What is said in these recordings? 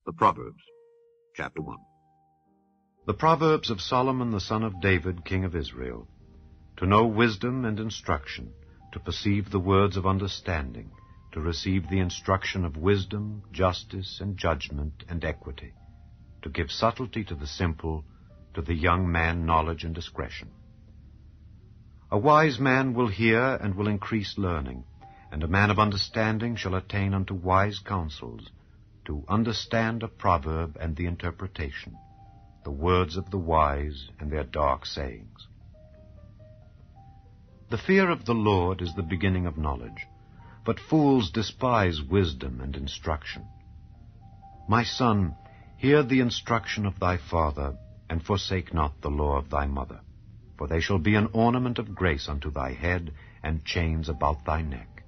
The Proverbs, chapter 1. The Proverbs of Solomon the son of David, king of Israel, to know wisdom and instruction, to perceive the words of understanding, to receive the instruction of wisdom, justice, and judgment, and equity, to give subtlety to the simple, to the young man knowledge and discretion. A wise man will hear and will increase learning, and a man of understanding shall attain unto wise counsels, to understand a proverb and the interpretation, the words of the wise and their dark sayings. The fear of the Lord is the beginning of knowledge, but fools despise wisdom and instruction. My son, hear the instruction of thy father, and forsake not the law of thy mother, for they shall be an ornament of grace unto thy head, and chains about thy neck.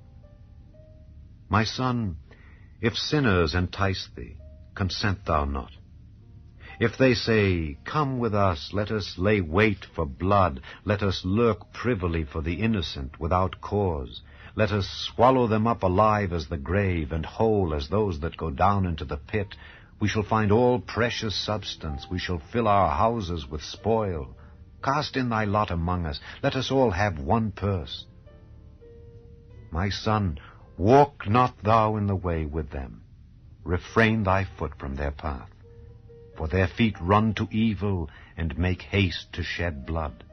My son, if sinners entice thee, consent thou not. If they say, Come with us, let us lay wait for blood, let us lurk privily for the innocent without cause, let us swallow them up alive as the grave, and whole as those that go down into the pit, we shall find all precious substance, we shall fill our houses with spoil. Cast in thy lot among us, let us all have one purse. My son, walk not thou in the way with them. Refrain thy foot from their path. For their feet run to evil, and make haste to shed blood.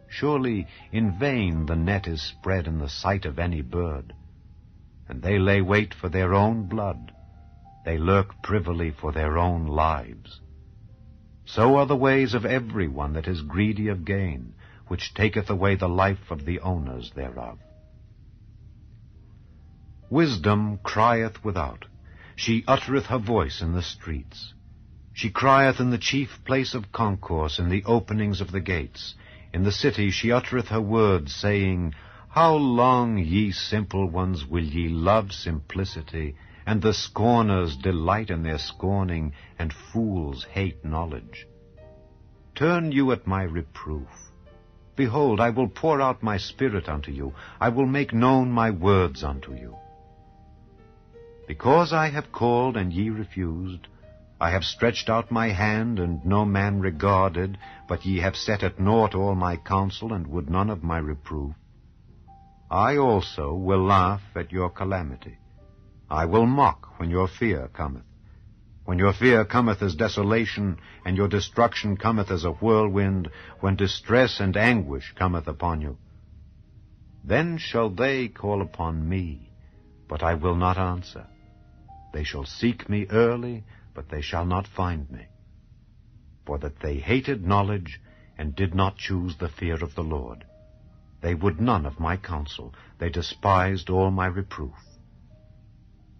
Surely in vain the net is spread in the sight of any bird, and they lay wait for their own blood. They lurk privily for their own lives. So are the ways of every one that is greedy of gain, which taketh away the life of the owners thereof. Wisdom crieth without, she uttereth her voice in the streets. She crieth in the chief place of concourse, in the openings of the gates. In the city she uttereth her words, saying, How long, ye simple ones, will ye love simplicity, and the scorners delight in their scorning, and fools hate knowledge? Turn you at my reproof. Behold, I will pour out my spirit unto you. I will make known my words unto you. Because I have called, and ye refused, I have stretched out my hand, and no man regarded, but ye have set at naught all my counsel, and would none of my reproof. I also will laugh at your calamity. I will mock when your fear cometh. When your fear cometh as desolation, and your destruction cometh as a whirlwind, when distress and anguish cometh upon you. Then shall they call upon me, but I will not answer. They shall seek me early, but they shall not find me. For that they hated knowledge, and did not choose the fear of the Lord. They would none of my counsel, they despised all my reproof.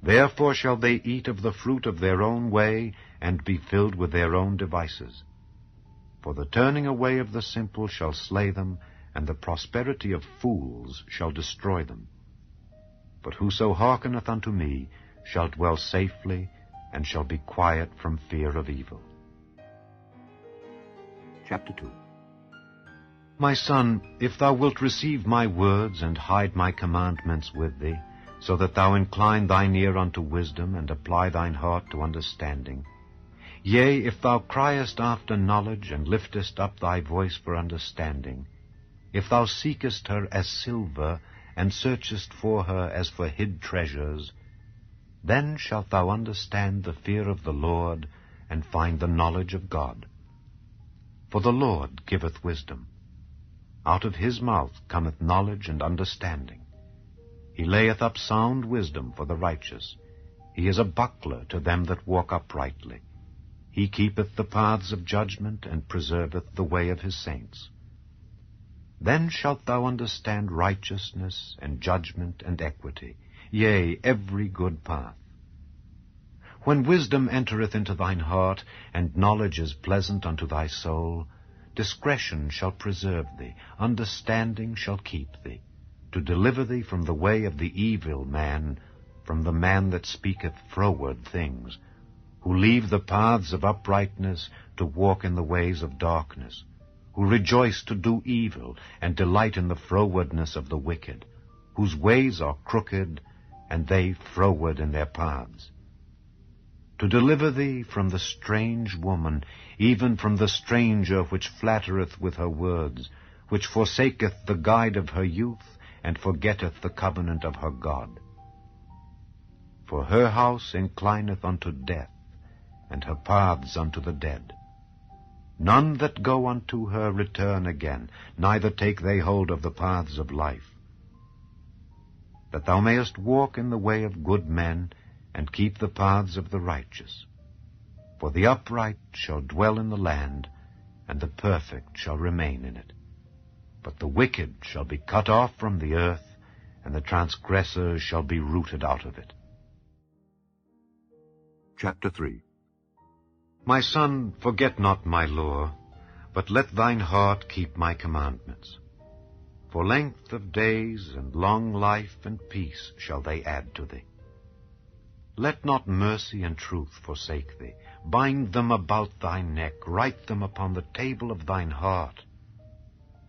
Therefore shall they eat of the fruit of their own way, and be filled with their own devices. For the turning away of the simple shall slay them, and the prosperity of fools shall destroy them. But whoso hearkeneth unto me shall dwell safely, and shall be quiet from fear of evil. Chapter 2. My son, if thou wilt receive my words, and hide my commandments with thee, so that thou incline thine ear unto wisdom, and apply thine heart to understanding. Yea, if thou criest after knowledge, and liftest up thy voice for understanding, if thou seekest her as silver, and searchest for her as for hid treasures, then shalt thou understand the fear of the Lord, and find the knowledge of God. For the Lord giveth wisdom. Out of his mouth cometh knowledge and understanding. He layeth up sound wisdom for the righteous. He is a buckler to them that walk uprightly. He keepeth the paths of judgment, and preserveth the way of his saints. Then shalt thou understand righteousness, and judgment, and equity, yea, every good path. When wisdom entereth into thine heart, and knowledge is pleasant unto thy soul, discretion shall preserve thee, understanding shall keep thee, to deliver thee from the way of the evil man, from the man that speaketh froward things, who leave the paths of uprightness to walk in the ways of darkness, who rejoice to do evil, and delight in the frowardness of the wicked, whose ways are crooked, and they froward in their paths. to deliver thee from the strange woman, even from the stranger which flattereth with her words, which forsaketh the guide of her youth, and forgetteth the covenant of her God. For her house inclineth unto death, and her paths unto the dead. None that go unto her return again, neither take they hold of the paths of life. That thou mayest walk in the way of good men, and keep the paths of the righteous. For the upright shall dwell in the land, and the perfect shall remain in it. But the wicked shall be cut off from the earth, and the transgressors shall be rooted out of it. Chapter 3. My son, forget not my law, but let thine heart keep my commandments. For length of days and long life and peace shall they add to thee. Let not mercy and truth forsake thee. Bind them about thy neck, write them upon the table of thine heart.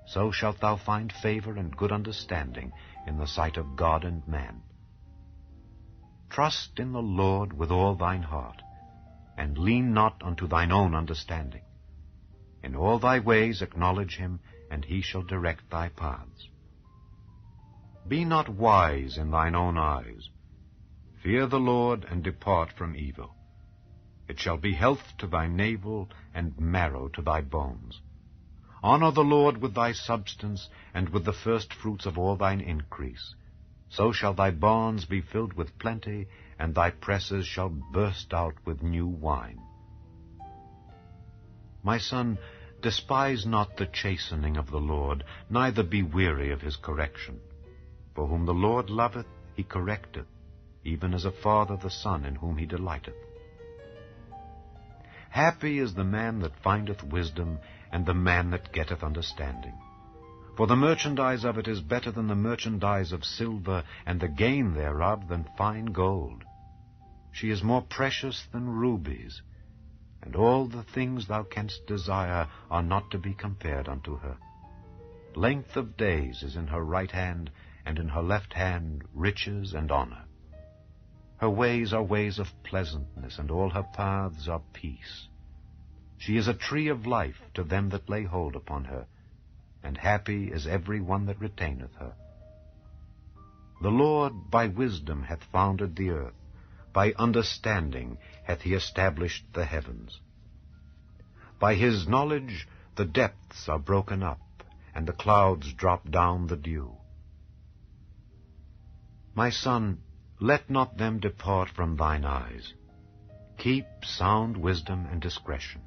So shalt thou find favor and good understanding in the sight of God and man. Trust in the Lord with all thine heart, and lean not unto thine own understanding. In all thy ways acknowledge him, and he shall direct thy paths. Be not wise in thine own eyes. Fear the Lord, and depart from evil. It shall be health to thy navel, and marrow to thy bones. Honor the Lord with thy substance, and with the firstfruits of all thine increase. So shall thy barns be filled with plenty, and thy presses shall burst out with new wine. My son, despise not the chastening of the Lord, neither be weary of his correction. For whom the Lord loveth, he correcteth, even as a father the son in whom he delighteth. Happy is the man that findeth wisdom, and the man that getteth understanding. For the merchandise of it is better than the merchandise of silver, and the gain thereof than fine gold. She is more precious than rubies, and all the things thou canst desire are not to be compared unto her. Length of days is in her right hand, and in her left hand riches and honor. Her ways are ways of pleasantness, and all her paths are peace. She is a tree of life to them that lay hold upon her, and happy is every one that retaineth her. The Lord by wisdom hath founded the earth, by understanding hath he established the heavens. By his knowledge the depths are broken up, and the clouds drop down the dew. My son, let not them depart from thine eyes. Keep sound wisdom and discretion.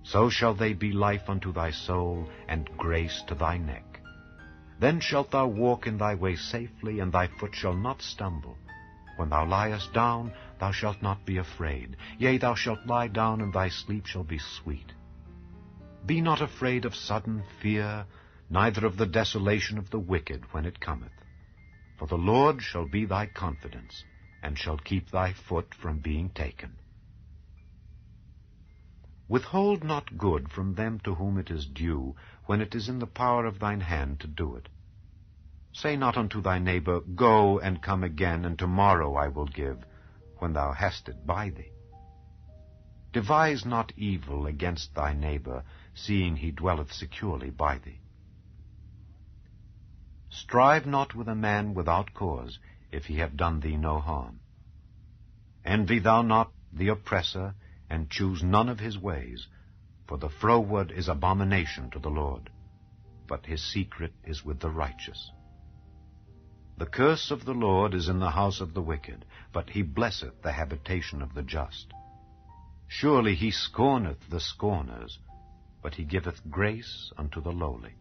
So shall they be life unto thy soul, and grace to thy neck. Then shalt thou walk in thy way safely, and thy foot shall not stumble. When thou liest down, thou shalt not be afraid. Yea, thou shalt lie down, and thy sleep shall be sweet. Be not afraid of sudden fear, neither of the desolation of the wicked when it cometh. For the Lord shall be thy confidence, and shall keep thy foot from being taken. Withhold not good from them to whom it is due, when it is in the power of thine hand to do it. Say not unto thy neighbor, Go and come again, and tomorrow I will give, when thou hast it by thee. Devise not evil against thy neighbor, seeing he dwelleth securely by thee. Strive not with a man without cause, if he have done thee no harm. Envy thou not the oppressor, and choose none of his ways, for the froward is abomination to the Lord, but his secret is with the righteous. The curse of the Lord is in the house of the wicked, but he blesseth the habitation of the just. Surely he scorneth the scorners, but he giveth grace unto the lowly.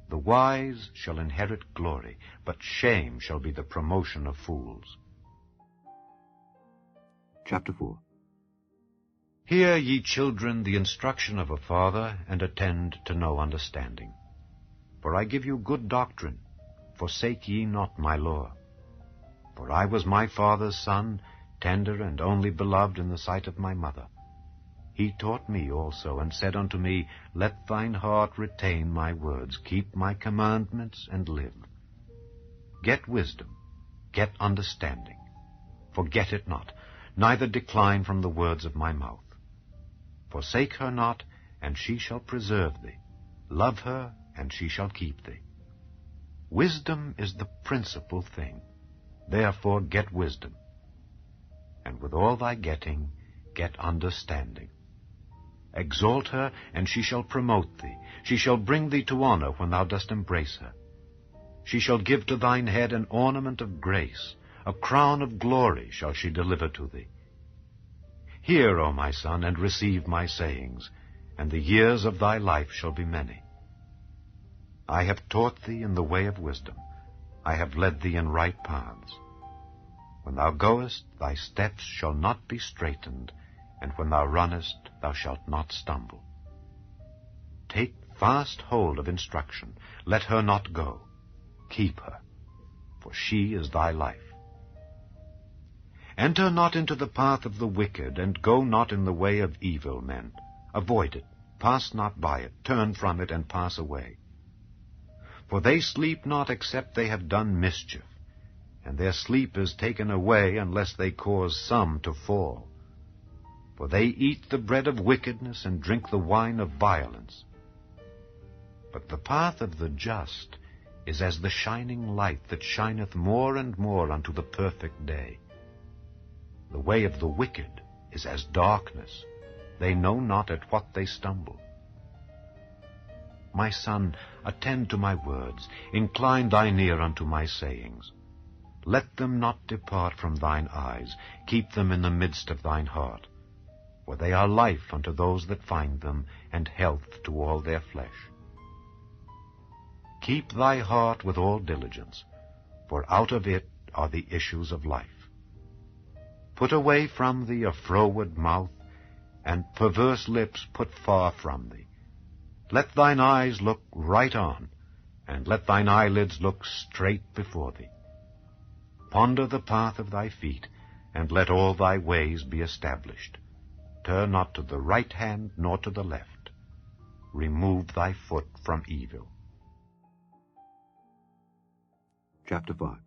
The wise shall inherit glory, but shame shall be the promotion of fools. Chapter 4. Hear, ye children, the instruction of a father, and attend to no understanding. For I give you good doctrine, forsake ye not my law. For I was my father's son, tender and only beloved in the sight of my mother. He taught me also, and said unto me, Let thine heart retain my words, keep my commandments, and live. Get wisdom, get understanding. Forget it not, neither decline from the words of my mouth. Forsake her not, and she shall preserve thee. Love her, and she shall keep thee. Wisdom is the principal thing. Therefore get wisdom. And with all thy getting, get understanding. Exalt her, and she shall promote thee. She shall bring thee to honor when thou dost embrace her. She shall give to thine head an ornament of grace. A crown of glory shall she deliver to thee. Hear, O my son, and receive my sayings, and the years of thy life shall be many. I have taught thee in the way of wisdom. I have led thee in right paths. When thou goest, thy steps shall not be straitened, and when thou runnest, thou shalt not stumble. Take fast hold of instruction. Let her not go. Keep her, for she is thy life. Enter not into the path of the wicked, and go not in the way of evil men. Avoid it, pass not by it, turn from it, and pass away. For they sleep not except they have done mischief, and their sleep is taken away unless they cause some to fall. For they eat the bread of wickedness, and drink the wine of violence. But the path of the just is as the shining light that shineth more and more unto the perfect day. The way of the wicked is as darkness. They know not at what they stumble. My son, attend to my words. Incline thine ear unto my sayings. Let them not depart from thine eyes. Keep them in the midst of thine heart. For they are life unto those that find them, and health to all their flesh. Keep thy heart with all diligence, for out of it are the issues of life. Put away from thee a froward mouth, and perverse lips put far from thee. Let thine eyes look right on, and let thine eyelids look straight before thee. Ponder the path of thy feet, and let all thy ways be established. Turn not to the right hand, nor to the left. Remove thy foot from evil. Chapter 5.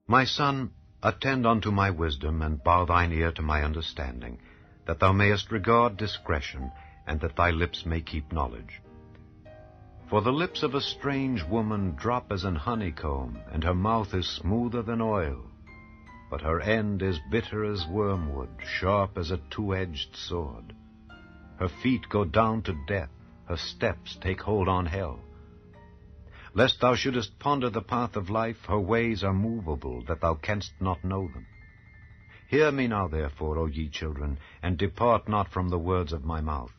My son, attend unto my wisdom, and bow thine ear to my understanding, that thou mayest regard discretion, and that thy lips may keep knowledge. For the lips of a strange woman drop as an honeycomb, and her mouth is smoother than oil. But her end is bitter as wormwood, sharp as a two-edged sword. Her feet go down to death, her steps take hold on hell. Lest thou shouldest ponder the path of life, her ways are movable, that thou canst not know them. Hear me now, therefore, O ye children, and depart not from the words of my mouth.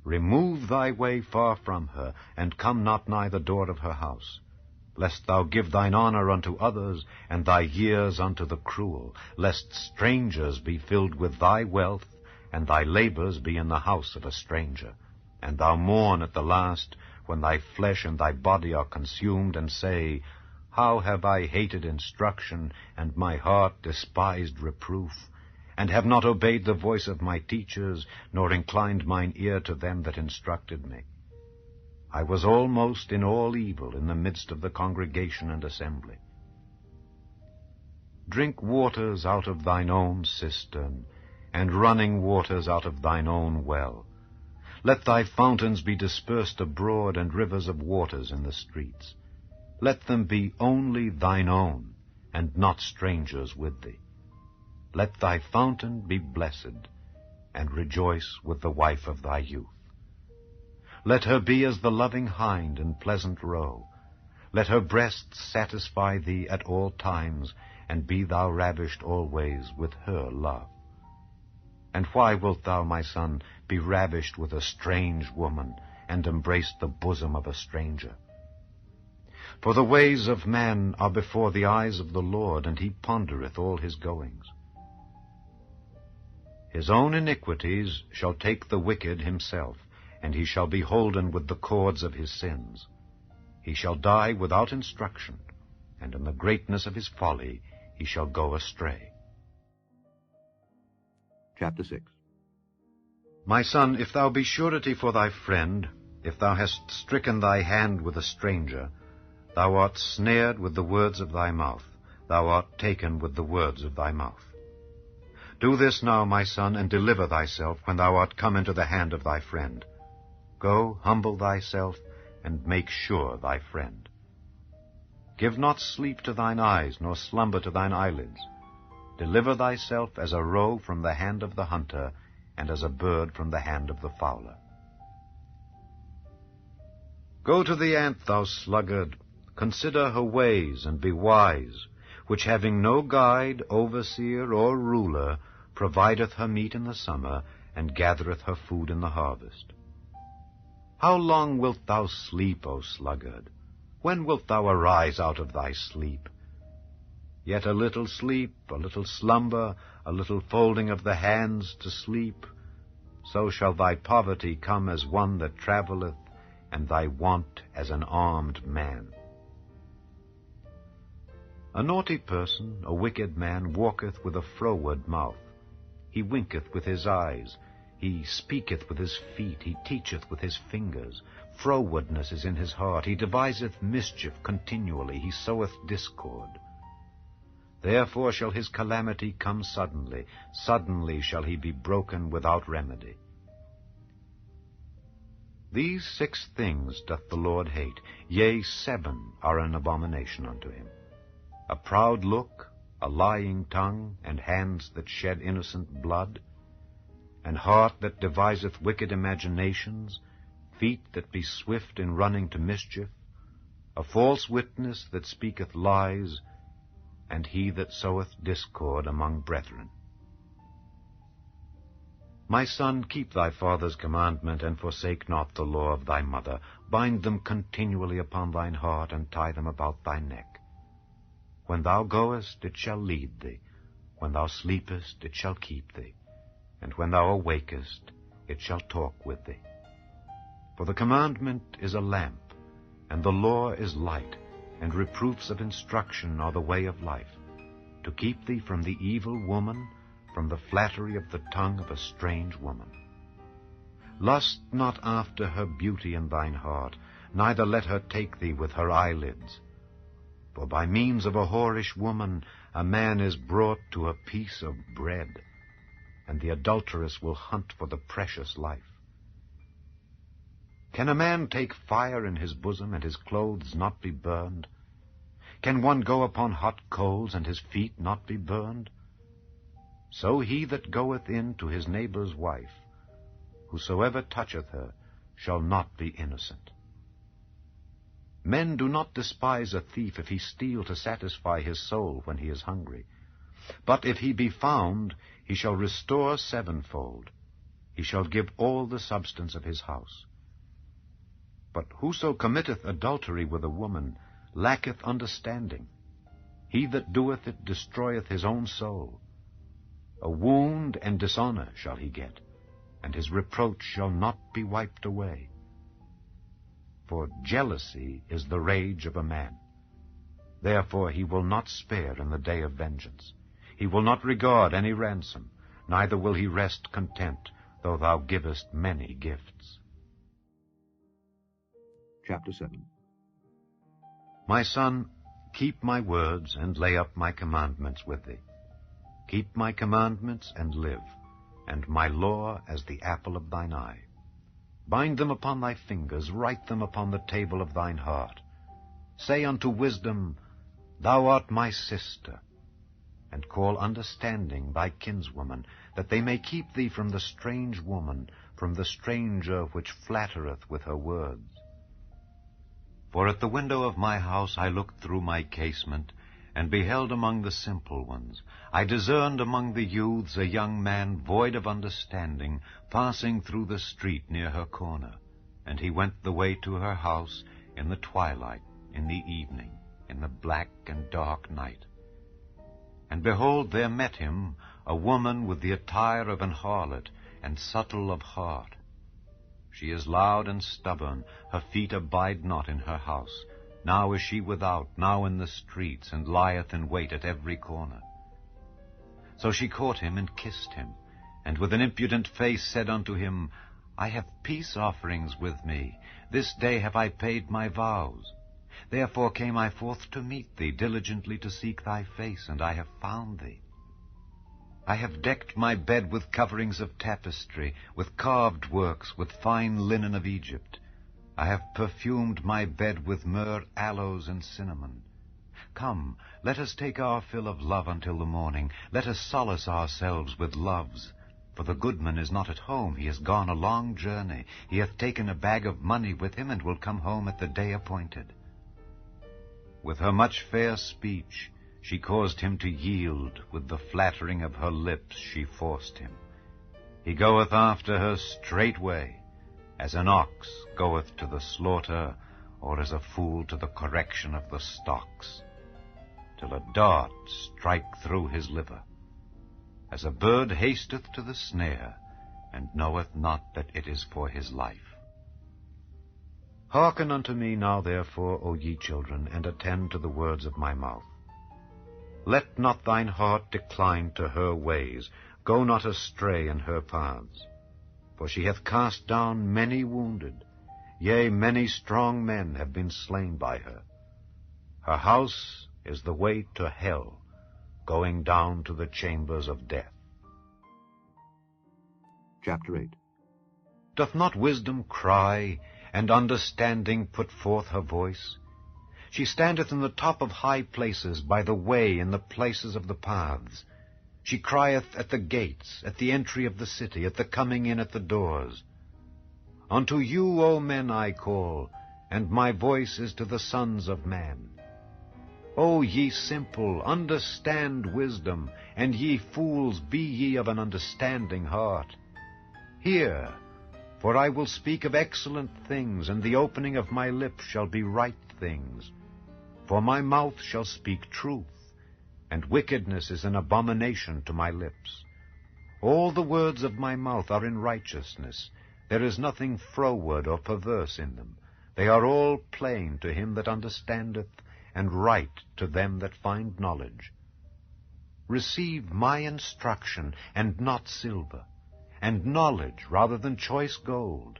Remove thy way far from her, and come not nigh the door of her house. Lest thou give thine honor unto others, and thy years unto the cruel, lest strangers be filled with thy wealth, and thy labors be in the house of a stranger, and thou mourn at the last, when thy flesh and thy body are consumed, and say, How have I hated instruction, and my heart despised reproof, and have not obeyed the voice of my teachers, nor inclined mine ear to them that instructed me. I was almost in all evil in the midst of the congregation and assembly. Drink waters out of thine own cistern, and running waters out of thine own well. Let thy fountains be dispersed abroad, and rivers of waters in the streets. Let them be only thine own, and not strangers with thee. Let thy fountain be blessed, and rejoice with the wife of thy youth. Let her be as the loving hind in pleasant roe. Let her breasts satisfy thee at all times, and be thou ravished always with her love. And why wilt thou, my son, be ravished with a strange woman, and embrace the bosom of a stranger? For the ways of man are before the eyes of the Lord, and he pondereth all his goings. His own iniquities shall take the wicked himself, and he shall be holden with the cords of his sins. He shall die without instruction, and in the greatness of his folly he shall go astray. Chapter 6. My son, if thou be surety for thy friend, if thou hast stricken thy hand with a stranger, thou art snared with the words of thy mouth, thou art taken with the words of thy mouth. Do this now, my son, and deliver thyself when thou art come into the hand of thy friend. Go, humble thyself, and make sure thy friend. Give not sleep to thine eyes, nor slumber to thine eyelids. Deliver thyself as a roe from the hand of the hunter, and as a bird from the hand of the fowler. Go to the ant, thou sluggard, consider her ways, and be wise, which having no guide, overseer, or ruler, provideth her meat in the summer, and gathereth her food in the harvest. How long wilt thou sleep, O sluggard? When wilt thou arise out of thy sleep? Yet a little sleep, a little slumber, a little folding of the hands to sleep, so shall thy poverty come as one that travelleth, and thy want as an armed man. A naughty person, a wicked man, walketh with a froward mouth. He winketh with his eyes, he speaketh with his feet, he teacheth with his fingers. Frowardness is in his heart, he deviseth mischief continually, he soweth discord. Therefore shall his calamity come suddenly, suddenly shall he be broken without remedy. These 6 things doth the Lord hate, yea, 7 are an abomination unto him: a proud look, a lying tongue, and hands that shed innocent blood, an heart that deviseth wicked imaginations, feet that be swift in running to mischief, a false witness that speaketh lies, and he that soweth discord among brethren. My son, keep thy father's commandment, and forsake not the law of thy mother. Bind them continually upon thine heart, and tie them about thy neck. When thou goest, it shall lead thee. When thou sleepest, it shall keep thee. And when thou awakest, it shall talk with thee. For the commandment is a lamp, and the law is light, and reproofs of instruction are the way of life, to keep thee from the evil woman, from the flattery of the tongue of a strange woman. Lust not after her beauty in thine heart, neither let her take thee with her eyelids. For by means of a whorish woman a man is brought to a piece of bread, and the adulteress will hunt for the precious life. Can a man take fire in his bosom, and his clothes not be burned? Can one go upon hot coals, and his feet not be burned? So he that goeth in to his neighbor's wife, whosoever toucheth her, shall not be innocent. Men do not despise a thief if he steal to satisfy his soul when he is hungry. But if he be found, he shall restore 7-fold. He shall give all the substance of his house. But whoso committeth adultery with a woman lacketh understanding. He that doeth it destroyeth his own soul. A wound and dishonor shall he get, and his reproach shall not be wiped away. For jealousy is the rage of a man. Therefore he will not spare in the day of vengeance. He will not regard any ransom, neither will he rest content, though thou givest many gifts. Chapter 7. My son, keep my words, and lay up my commandments with thee. Keep my commandments, and live, and my law as the apple of thine eye. Bind them upon thy fingers, write them upon the table of thine heart. Say unto wisdom, Thou art my sister, and call understanding thy kinswoman, that they may keep thee from the strange woman, from the stranger which flattereth with her words. For at the window of my house I looked through my casement, and beheld among the simple ones. I discerned among the youths a young man void of understanding, passing through the street near her corner. And he went the way to her house in the twilight, in the evening, in the black and dark night. And behold, there met him a woman with the attire of an harlot, and subtle of heart. She is loud and stubborn, her feet abide not in her house. Now is she without, now in the streets, and lieth in wait at every corner. So she caught him and kissed him, and with an impudent face said unto him, I have peace offerings with me. This day have I paid my vows. Therefore came I forth to meet thee, diligently to seek thy face, and I have found thee. I have decked my bed with coverings of tapestry, with carved works, with fine linen of Egypt. I have perfumed my bed with myrrh, aloes, and cinnamon. Come, let us take our fill of love until the morning. Let us solace ourselves with loves. For the goodman is not at home. He has gone a long journey. He hath taken a bag of money with him, and will come home at the day appointed. With her much fair speech she caused him to yield. With the flattering of her lips she forced him. He goeth after her straightway, as an ox goeth to the slaughter, or as a fool to the correction of the stocks, till a dart strike through his liver, as a bird hasteth to the snare, and knoweth not that it is for his life. Hearken unto me now, therefore, O ye children, and attend to the words of my mouth. Let not thine heart decline to her ways, go not astray in her paths. For she hath cast down many wounded, yea, many strong men have been slain by her. Her house is the way to hell, going down to the chambers of death. Chapter 8. Doth not wisdom cry, and understanding put forth her voice? She standeth in the top of high places, by the way, in the places of the paths. She crieth at the gates, at the entry of the city, at the coming in at the doors. Unto you, O men, I call, and my voice is to the sons of man. O ye simple, understand wisdom, and ye fools, be ye of an understanding heart. Hear, for I will speak of excellent things, and the opening of my lips shall be right things. For my mouth shall speak truth, and wickedness is an abomination to my lips. All the words of my mouth are in righteousness. There is nothing froward or perverse in them. They are all plain to him that understandeth, and right to them that find knowledge. Receive my instruction, and not silver, and knowledge rather than choice gold.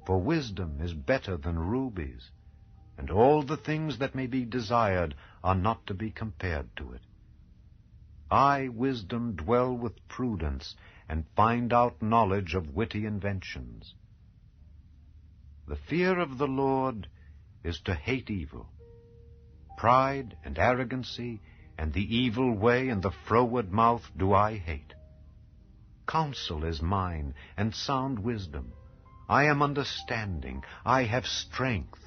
For wisdom is better than rubies, and all the things that may be desired are not to be compared to it. I, wisdom, dwell with prudence, and find out knowledge of witty inventions. The fear of the Lord is to hate evil. Pride and arrogancy, and the evil way, and the froward mouth do I hate. Counsel is mine, and sound wisdom. I am understanding, I have strength.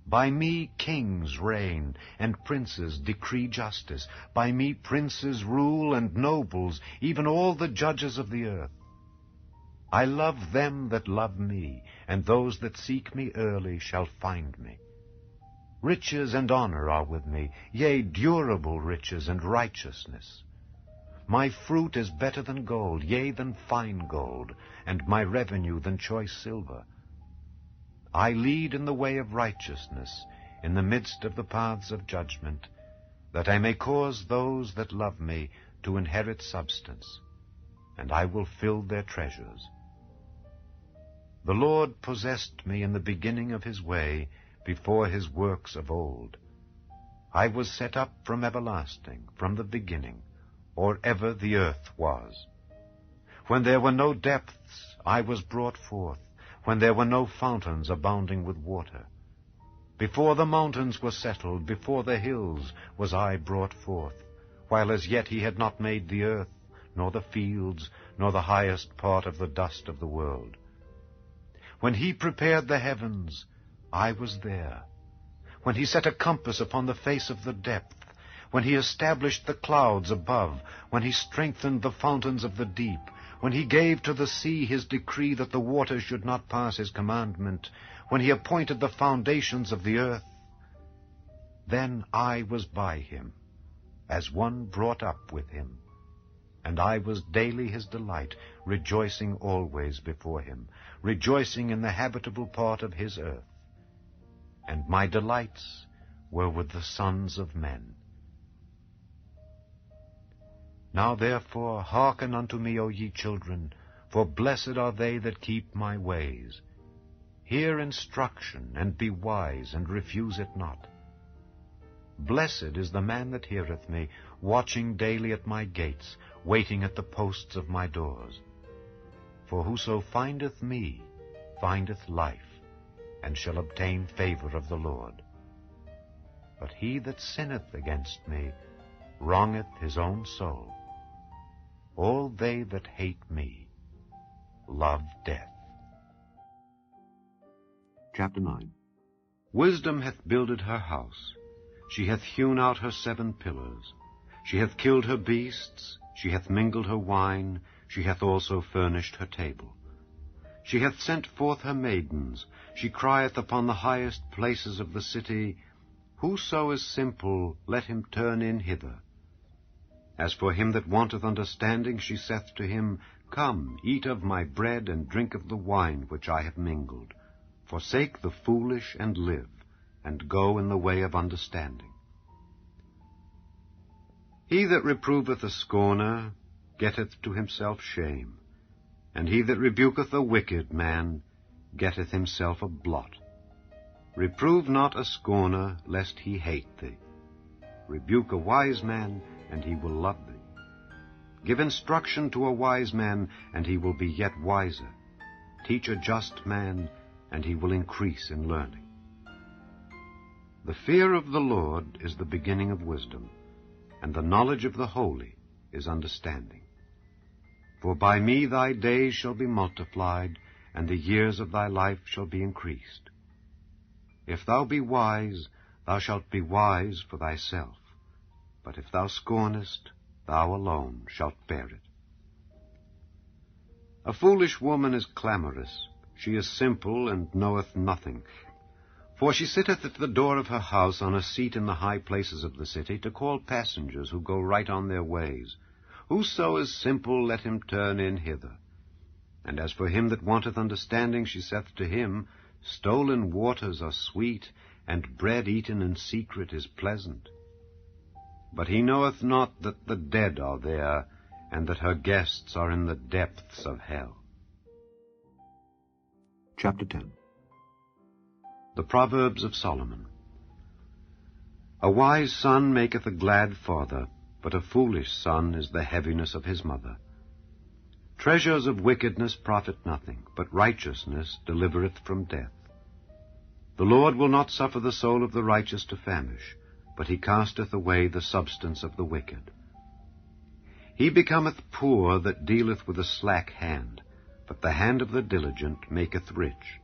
By me kings reign, and princes decree justice. By me princes rule, and nobles, even all the judges of the earth. I love them that love me, and those that seek me early shall find me. Riches and honor are with me, yea, durable riches and righteousness. My fruit is better than gold, yea, than fine gold, and my revenue than choice silver. I lead in the way of righteousness, in the midst of the paths of judgment, that I may cause those that love me to inherit substance, and I will fill their treasures. The Lord possessed me in the beginning of his way, before his works of old. I was set up from everlasting, from the beginning, or ever the earth was. When there were no depths, I was brought forth, when there were no fountains abounding with water. Before the mountains were settled, before the hills was I brought forth, while as yet he had not made the earth, nor the fields, nor the highest part of the dust of the world. When he prepared the heavens, I was there. When he set a compass upon the face of the depth, when he established the clouds above, when he strengthened the fountains of the deep, when he gave to the sea his decree that the waters should not pass his commandment, when he appointed the foundations of the earth, then I was by him, as one brought up with him. And I was daily his delight, rejoicing always before him, rejoicing in the habitable part of his earth. And my delights were with the sons of men. Now therefore hearken unto me, O ye children, for blessed are they that keep my ways. Hear instruction, and be wise, and refuse it not. Blessed is the man that heareth me, watching daily at my gates, waiting at the posts of my doors. For whoso findeth me findeth life, and shall obtain favor of the Lord. But he that sinneth against me wrongeth his own soul. All they that hate me love death. Chapter 9. Wisdom hath builded her house. She hath hewn out her 7 pillars. She hath killed her beasts. She hath mingled her wine. She hath also furnished her table. She hath sent forth her maidens. She crieth upon the highest places of the city, Whoso is simple, let him turn in hither. As for him that wanteth understanding, she saith to him, Come, eat of my bread, and drink of the wine which I have mingled. Forsake the foolish, and live, and go in the way of understanding. He that reproveth a scorner getteth to himself shame, and he that rebuketh a wicked man getteth himself a blot. Reprove not a scorner, lest he hate thee. Rebuke a wise man, and he will love thee. Give instruction to a wise man, and he will be yet wiser. Teach a just man, and he will increase in learning. The fear of the Lord is the beginning of wisdom, and the knowledge of the holy is understanding. For by me thy days shall be multiplied, and the years of thy life shall be increased. If thou be wise, thou shalt be wise for thyself. But if thou scornest, thou alone shalt bear it. A foolish woman is clamorous. She is simple, and knoweth nothing. For she sitteth at the door of her house on a seat in the high places of the city, to call passengers who go right on their ways. Whoso is simple, let him turn in hither. And as for him that wanteth understanding, she saith to him, Stolen waters are sweet, and bread eaten in secret is pleasant. But he knoweth not that the dead are there, and that her guests are in the depths of hell. Chapter 10. The Proverbs of Solomon. A wise son maketh a glad father, but a foolish son is the heaviness of his mother. Treasures of wickedness profit nothing, but righteousness delivereth from death. The Lord will not suffer the soul of the righteous to famish, but he casteth away the substance of the wicked. He becometh poor that dealeth with a slack hand, but the hand of the diligent maketh rich.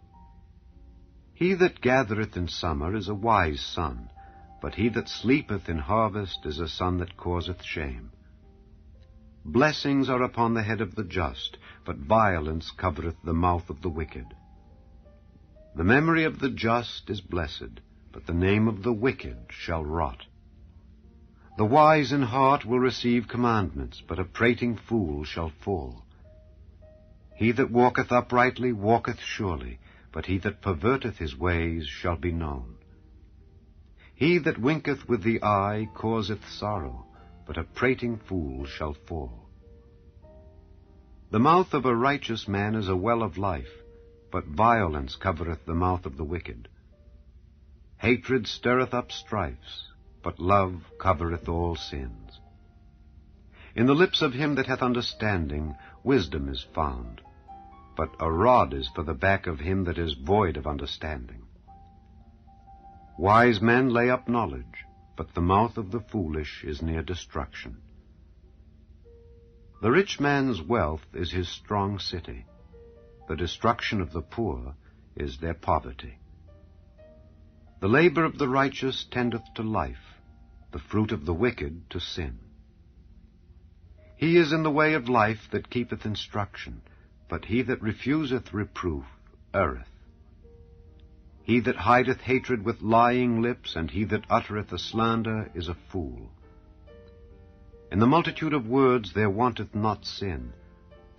He that gathereth in summer is a wise son, but he that sleepeth in harvest is a son that causeth shame. Blessings are upon the head of the just, but violence covereth the mouth of the wicked. The memory of the just is blessed, but the name of the wicked shall rot. The wise in heart will receive commandments, but a prating fool shall fall. He that walketh uprightly walketh surely, but he that perverteth his ways shall be known. He that winketh with the eye causeth sorrow, but a prating fool shall fall. The mouth of a righteous man is a well of life, but violence covereth the mouth of the wicked. Hatred stirreth up strifes, but love covereth all sins. In the lips of him that hath understanding wisdom is found, but a rod is for the back of him that is void of understanding. Wise men lay up knowledge, but the mouth of the foolish is near destruction. The rich man's wealth is his strong city. The destruction of the poor is their poverty. The labor of the righteous tendeth to life, the fruit of the wicked to sin. He is in the way of life that keepeth instruction, but he that refuseth reproof erreth. He that hideth hatred with lying lips, and he that uttereth a slander, is a fool. In the multitude of words there wanteth not sin,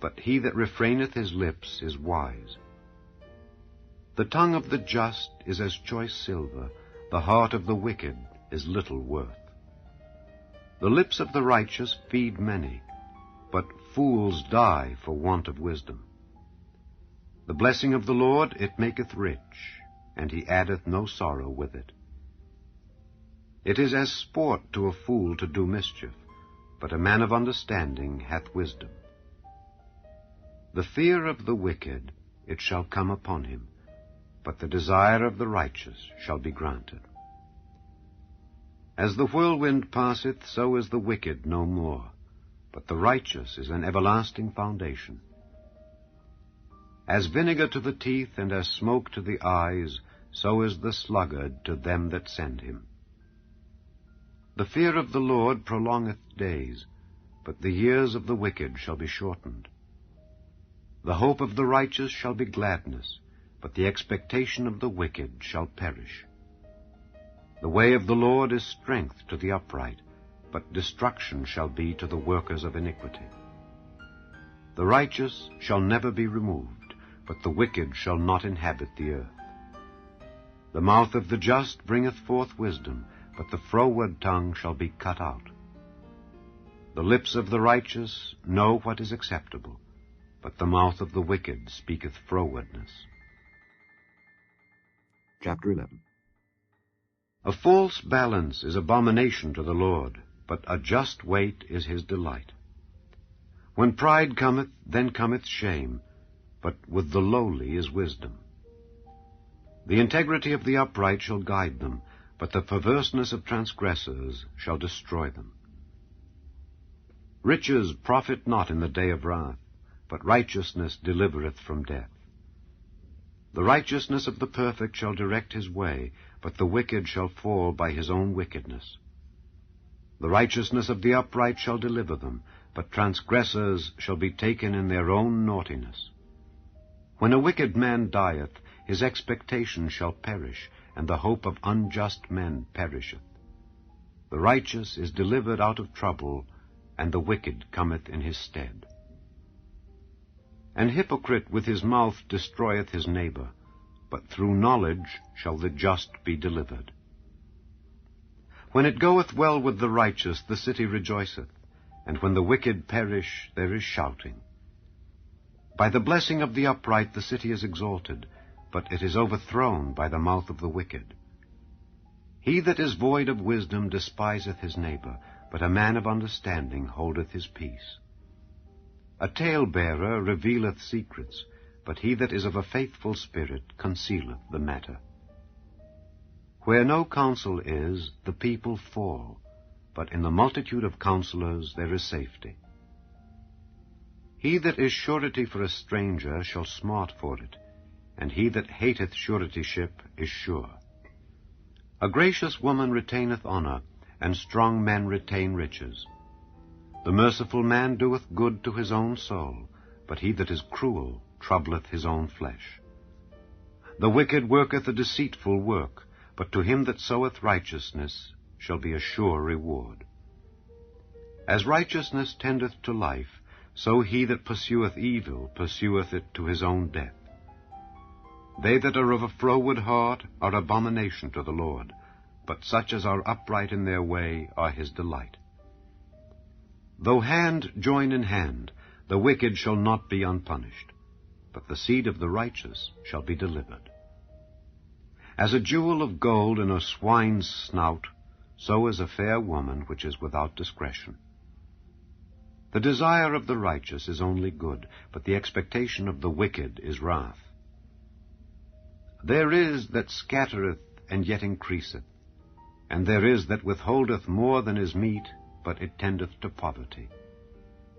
but he that refraineth his lips is wise. The tongue of the just is as choice silver, the heart of the wicked is little worth. The lips of the righteous feed many, but fools die for want of wisdom. The blessing of the Lord, it maketh rich, and he addeth no sorrow with it. It is as sport to a fool to do mischief, but a man of understanding hath wisdom. The fear of the wicked, it shall come upon him, but the desire of the righteous shall be granted. As the whirlwind passeth, so is the wicked no more, but the righteous is an everlasting foundation. As vinegar to the teeth, and as smoke to the eyes, so is the sluggard to them that send him. The fear of the Lord prolongeth days, but the years of the wicked shall be shortened. The hope of the righteous shall be gladness, but the expectation of the wicked shall perish. The way of the Lord is strength to the upright, but destruction shall be to the workers of iniquity. The righteous shall never be removed, but the wicked shall not inhabit the earth. The mouth of the just bringeth forth wisdom, but the froward tongue shall be cut out. The lips of the righteous know what is acceptable, but the mouth of the wicked speaketh frowardness. Chapter 11. A false balance is abomination to the Lord, but a just weight is his delight. When pride cometh, then cometh shame, but with the lowly is wisdom. The integrity of the upright shall guide them, but the perverseness of transgressors shall destroy them. Riches profit not in the day of wrath, but righteousness delivereth from death. The righteousness of the perfect shall direct his way, but the wicked shall fall by his own wickedness. The righteousness of the upright shall deliver them, but transgressors shall be taken in their own naughtiness. When a wicked man dieth, his expectation shall perish, and the hope of unjust men perisheth. The righteous is delivered out of trouble, and the wicked cometh in his stead. An hypocrite with his mouth destroyeth his neighbor, but through knowledge shall the just be delivered. When it goeth well with the righteous, the city rejoiceth, and when the wicked perish, there is shouting. By the blessing of the upright the city is exalted, but it is overthrown by the mouth of the wicked. He that is void of wisdom despiseth his neighbor, but a man of understanding holdeth his peace. A talebearer revealeth secrets, but he that is of a faithful spirit concealeth the matter. Where no counsel is, the people fall, but in the multitude of counselors there is safety. He that is surety for a stranger shall smart for it, and he that hateth suretyship is sure. A gracious woman retaineth honor, and strong men retain riches. The merciful man doeth good to his own soul, but he that is cruel troubleth his own flesh. The wicked worketh a deceitful work, but to him that soweth righteousness shall be a sure reward. As righteousness tendeth to life, so he that pursueth evil pursueth it to his own death. They that are of a froward heart are abomination to the Lord, but such as are upright in their way are his delight. Though hand join in hand, the wicked shall not be unpunished, but the seed of the righteous shall be delivered. As a jewel of gold in a swine's snout, so is a fair woman which is without discretion. The desire of the righteous is only good, but the expectation of the wicked is wrath. There is that scattereth and yet increaseth, and there is that withholdeth more than is meet, but it tendeth to poverty.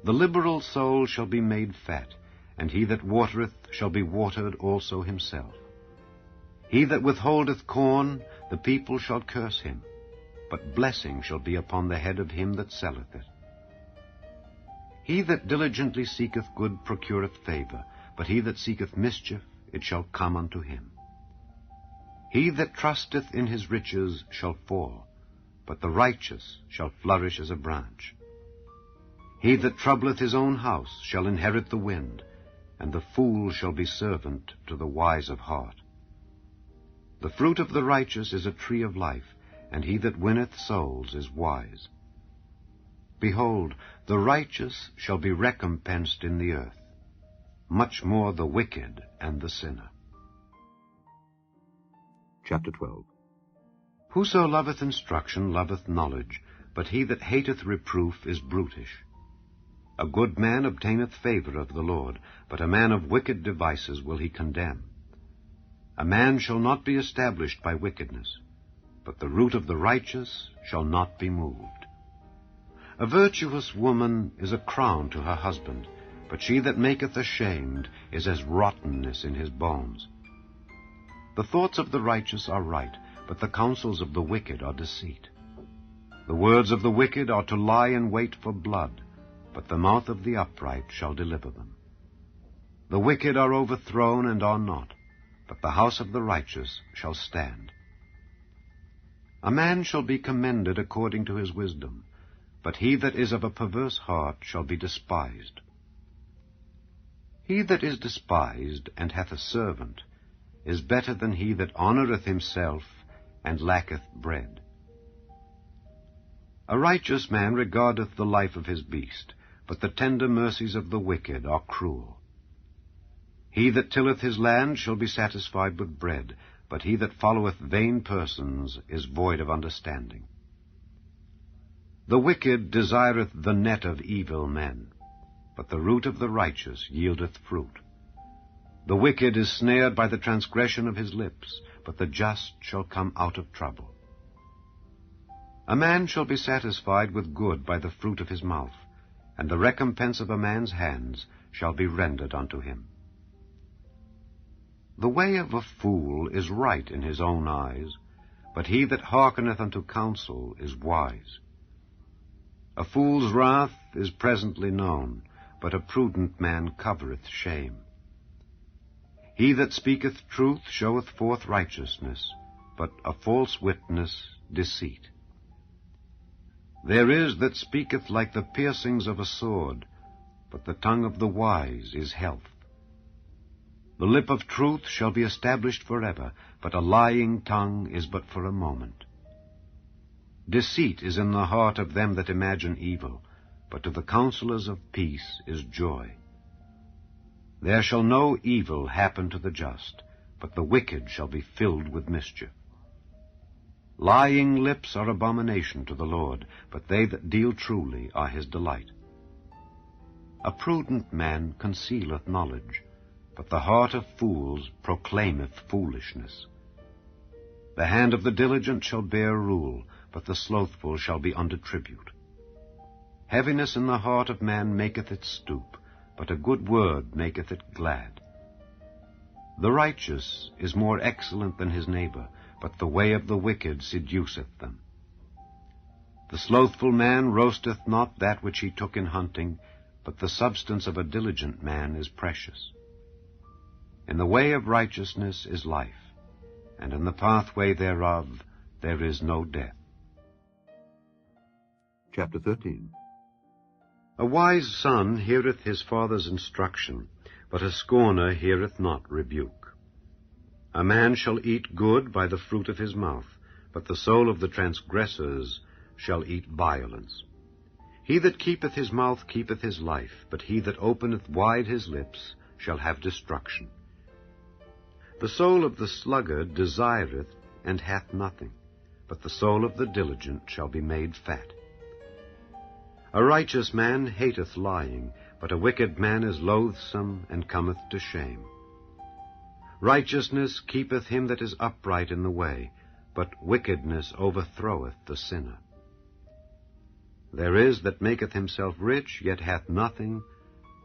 The liberal soul shall be made fat, and he that watereth shall be watered also himself. He that withholdeth corn, the people shall curse him, but blessing shall be upon the head of him that selleth it. He that diligently seeketh good procureth favor, but he that seeketh mischief, it shall come unto him. He that trusteth in his riches shall fall, but the righteous shall flourish as a branch. He that troubleth his own house shall inherit the wind, and the fool shall be servant to the wise of heart. The fruit of the righteous is a tree of life, and he that winneth souls is wise. Behold, the righteous shall be recompensed in the earth, much more the wicked and the sinner. Chapter 12. Whoso loveth instruction loveth knowledge, but he that hateth reproof is brutish. A good man obtaineth favor of the Lord, but a man of wicked devices will he condemn. A man shall not be established by wickedness, but the root of the righteous shall not be moved. A virtuous woman is a crown to her husband, but she that maketh ashamed is as rottenness in his bones. The thoughts of the righteous are right, but the counsels of the wicked are deceit. The words of the wicked are to lie in wait for blood, but the mouth of the upright shall deliver them. The wicked are overthrown and are not, but the house of the righteous shall stand. A man shall be commended according to his wisdom, but he that is of a perverse heart shall be despised. He that is despised and hath a servant is better than he that honoureth himself and lacketh bread. A righteous man regardeth the life of his beast, but the tender mercies of the wicked are cruel. He that tilleth his land shall be satisfied with bread, but he that followeth vain persons is void of understanding. The wicked desireth the net of evil men, but the root of the righteous yieldeth fruit. The wicked is snared by the transgression of his lips, but the just shall come out of trouble. A man shall be satisfied with good by the fruit of his mouth, and the recompense of a man's hands shall be rendered unto him. The way of a fool is right in his own eyes, but he that hearkeneth unto counsel is wise. A fool's wrath is presently known, but a prudent man covereth shame. He that speaketh truth showeth forth righteousness, but a false witness deceit. There is that speaketh like the piercings of a sword, but the tongue of the wise is health. The lip of truth shall be established forever, but a lying tongue is but for a moment. Deceit is in the heart of them that imagine evil, but to the counselors of peace is joy. There shall no evil happen to the just, but the wicked shall be filled with mischief. Lying lips are abomination to the Lord, but they that deal truly are his delight. A prudent man concealeth knowledge, but the heart of fools proclaimeth foolishness. The hand of the diligent shall bear rule, but the slothful shall be under tribute. Heaviness in the heart of man maketh it stoop, but a good word maketh it glad. The righteous is more excellent than his neighbor, but the way of the wicked seduceth them. The slothful man roasteth not that which he took in hunting, but the substance of a diligent man is precious. In the way of righteousness is life, and in the pathway thereof there is no death. Chapter 13. A wise son heareth his father's instruction, but a scorner heareth not rebuke. A man shall eat good by the fruit of his mouth, but the soul of the transgressors shall eat violence. He that keepeth his mouth keepeth his life, but he that openeth wide his lips shall have destruction. The soul of the sluggard desireth and hath nothing, but the soul of the diligent shall be made fat. A righteous man hateth lying, but a wicked man is loathsome and cometh to shame. Righteousness keepeth him that is upright in the way, but wickedness overthroweth the sinner. There is that maketh himself rich, yet hath nothing.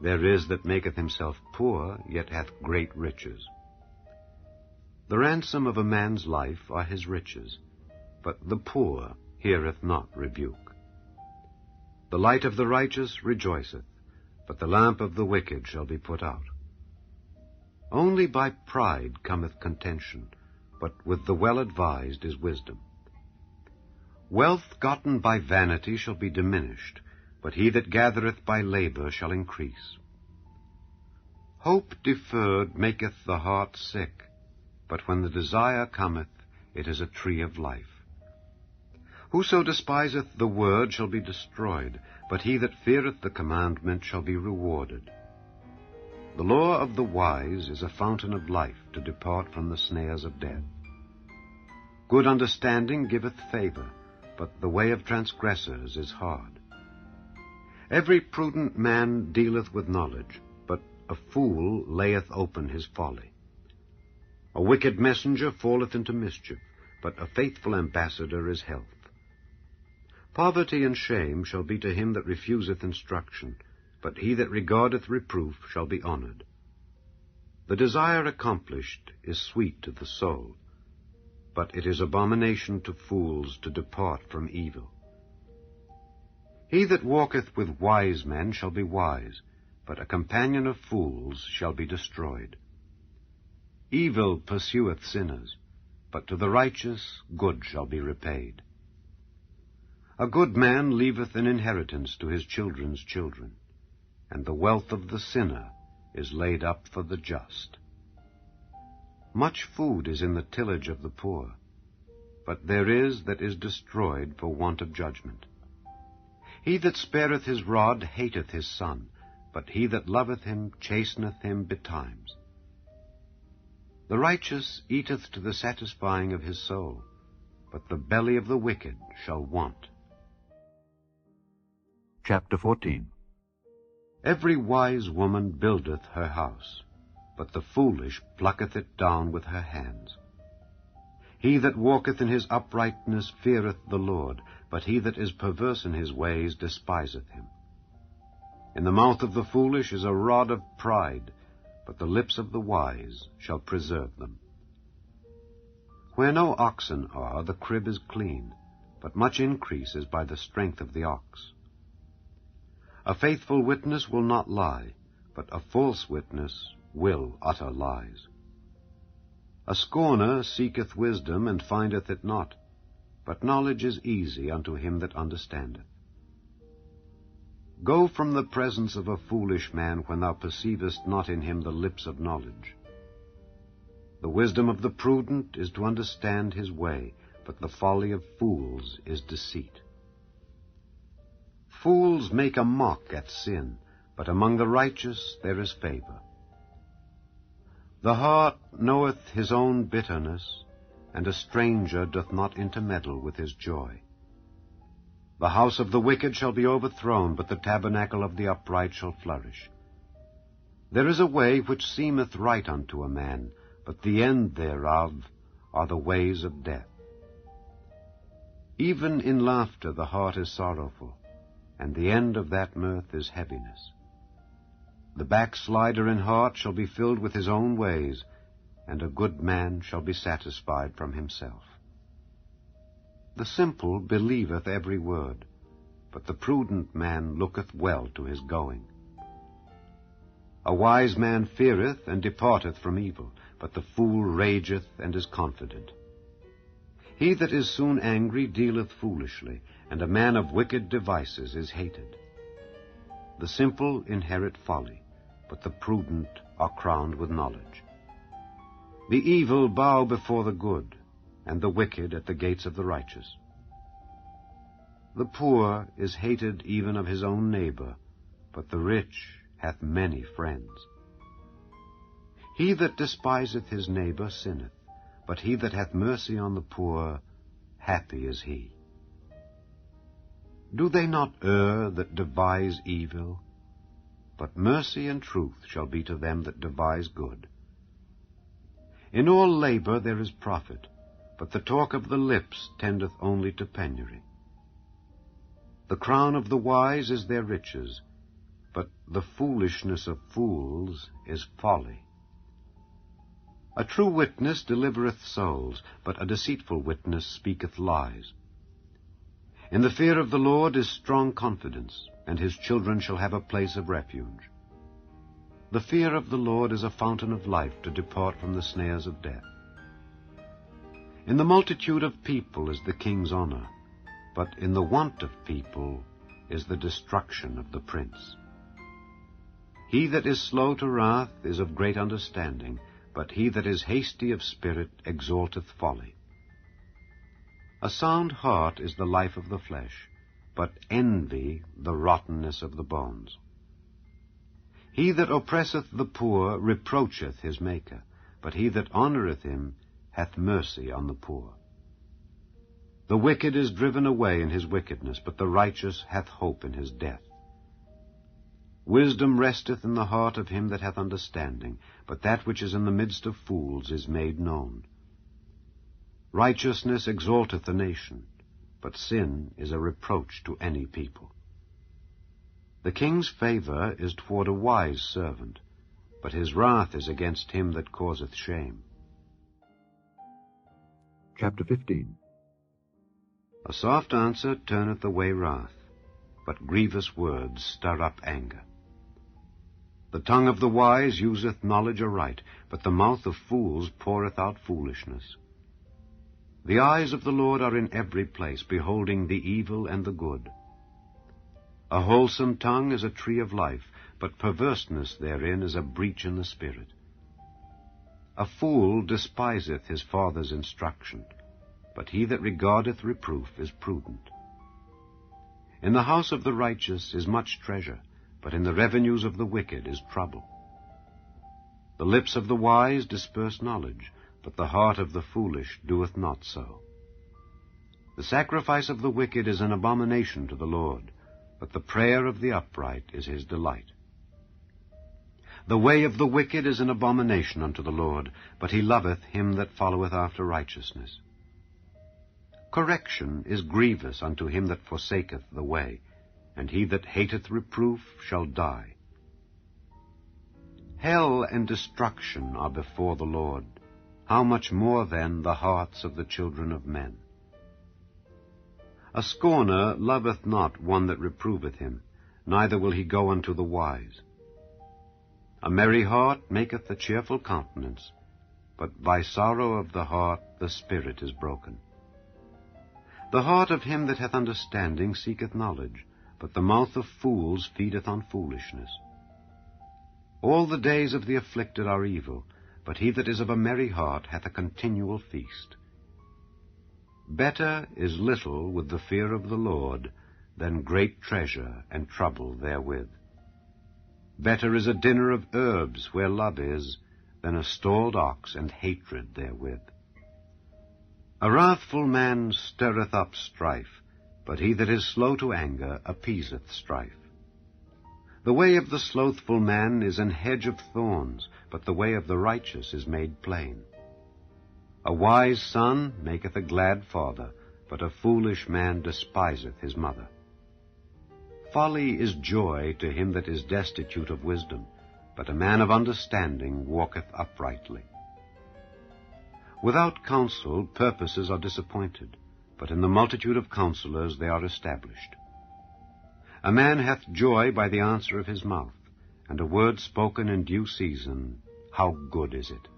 There is that maketh himself poor, yet hath great riches. The ransom of a man's life are his riches, but the poor heareth not rebuke. The light of the righteous rejoiceth, but the lamp of the wicked shall be put out. Only by pride cometh contention, but with the well-advised is wisdom. Wealth gotten by vanity shall be diminished, but he that gathereth by labor shall increase. Hope deferred maketh the heart sick, but when the desire cometh, it is a tree of life. Whoso despiseth the word shall be destroyed, but he that feareth the commandment shall be rewarded. The law of the wise is a fountain of life, to depart from the snares of death. Good understanding giveth favor, but the way of transgressors is hard. Every prudent man dealeth with knowledge, but a fool layeth open his folly. A wicked messenger falleth into mischief, but a faithful ambassador is health. Poverty and shame shall be to him that refuseth instruction, but he that regardeth reproof shall be honored. The desire accomplished is sweet to the soul, but it is abomination to fools to depart from evil. He that walketh with wise men shall be wise, but a companion of fools shall be destroyed. Evil pursueth sinners, but to the righteous good shall be repaid. A good man leaveth an inheritance to his children's children, and the wealth of the sinner is laid up for the just. Much food is in the tillage of the poor, but there is that is destroyed for want of judgment. He that spareth his rod hateth his son, but he that loveth him chasteneth him betimes. The righteous eateth to the satisfying of his soul, but the belly of the wicked shall want. Chapter 14. Every wise woman buildeth her house, but the foolish plucketh it down with her hands. He that walketh in his uprightness feareth the Lord, but he that is perverse in his ways despiseth him. In the mouth of the foolish is a rod of pride, but the lips of the wise shall preserve them. Where no oxen are, the crib is clean, but much increase is by the strength of the ox. A faithful witness will not lie, but a false witness will utter lies. A scorner seeketh wisdom, and findeth it not, but knowledge is easy unto him that understandeth. Go from the presence of a foolish man when thou perceivest not in him the lips of knowledge. The wisdom of the prudent is to understand his way, but the folly of fools is deceit. Fools make a mock at sin, but among the righteous there is favor. The heart knoweth his own bitterness, and a stranger doth not intermeddle with his joy. The house of the wicked shall be overthrown, but the tabernacle of the upright shall flourish. There is a way which seemeth right unto a man, but the end thereof are the ways of death. Even in laughter the heart is sorrowful, and the end of that mirth is heaviness. The backslider in heart shall be filled with his own ways, and a good man shall be satisfied from himself. The simple believeth every word, but the prudent man looketh well to his going. A wise man feareth and departeth from evil, but the fool rageth and is confident. He that is soon angry dealeth foolishly, and a man of wicked devices is hated. The simple inherit folly, but the prudent are crowned with knowledge. The evil bow before the good, and the wicked at the gates of the righteous. The poor is hated even of his own neighbor, but the rich hath many friends. He that despiseth his neighbor sinneth, but he that hath mercy on the poor, happy is he. Do they not err that devise evil? But mercy and truth shall be to them that devise good. In all labor there is profit, but the talk of the lips tendeth only to penury. The crown of the wise is their riches, but the foolishness of fools is folly. A true witness delivereth souls, but a deceitful witness speaketh lies. In the fear of the Lord is strong confidence, and his children shall have a place of refuge. The fear of the Lord is a fountain of life to depart from the snares of death. In the multitude of people is the king's honor, but in the want of people is the destruction of the prince. He that is slow to wrath is of great understanding, but he that is hasty of spirit exalteth folly. A sound heart is the life of the flesh, but envy the rottenness of the bones. He that oppresseth the poor reproacheth his Maker, but he that honoureth him hath mercy on the poor. The wicked is driven away in his wickedness, but the righteous hath hope in his death. Wisdom resteth in the heart of him that hath understanding, but that which is in the midst of fools is made known. Righteousness exalteth a nation, but sin is a reproach to any people. The king's favor is toward a wise servant, but his wrath is against him that causeth shame. Chapter 15. A soft answer turneth away wrath, but grievous words stir up anger. The tongue of the wise useth knowledge aright, but the mouth of fools poureth out foolishness. The eyes of the Lord are in every place, beholding the evil and the good. A wholesome tongue is a tree of life, but perverseness therein is a breach in the spirit. A fool despiseth his father's instruction, but he that regardeth reproof is prudent. In the house of the righteous is much treasure, but in the revenues of the wicked is trouble. The lips of the wise disperse knowledge, but the heart of the foolish doeth not so. The sacrifice of the wicked is an abomination to the Lord, but the prayer of the upright is his delight. The way of the wicked is an abomination unto the Lord, but he loveth him that followeth after righteousness. Correction is grievous unto him that forsaketh the way, and he that hateth reproof shall die. Hell and destruction are before the Lord. How much more then the hearts of the children of men? A scorner loveth not one that reproveth him, neither will he go unto the wise. A merry heart maketh a cheerful countenance, but by sorrow of the heart the spirit is broken. The heart of him that hath understanding seeketh knowledge, but the mouth of fools feedeth on foolishness. All the days of the afflicted are evil, but he that is of a merry heart hath a continual feast. Better is little with the fear of the Lord than great treasure and trouble therewith. Better is a dinner of herbs where love is, than a stalled ox and hatred therewith. A wrathful man stirreth up strife, but he that is slow to anger appeaseth strife. The way of the slothful man is an hedge of thorns, but the way of the righteous is made plain. A wise son maketh a glad father, but a foolish man despiseth his mother. Folly is joy to him that is destitute of wisdom, but a man of understanding walketh uprightly. Without counsel purposes are disappointed, but in the multitude of counselors they are established. A man hath joy by the answer of his mouth, and a word spoken in due season, how good is it!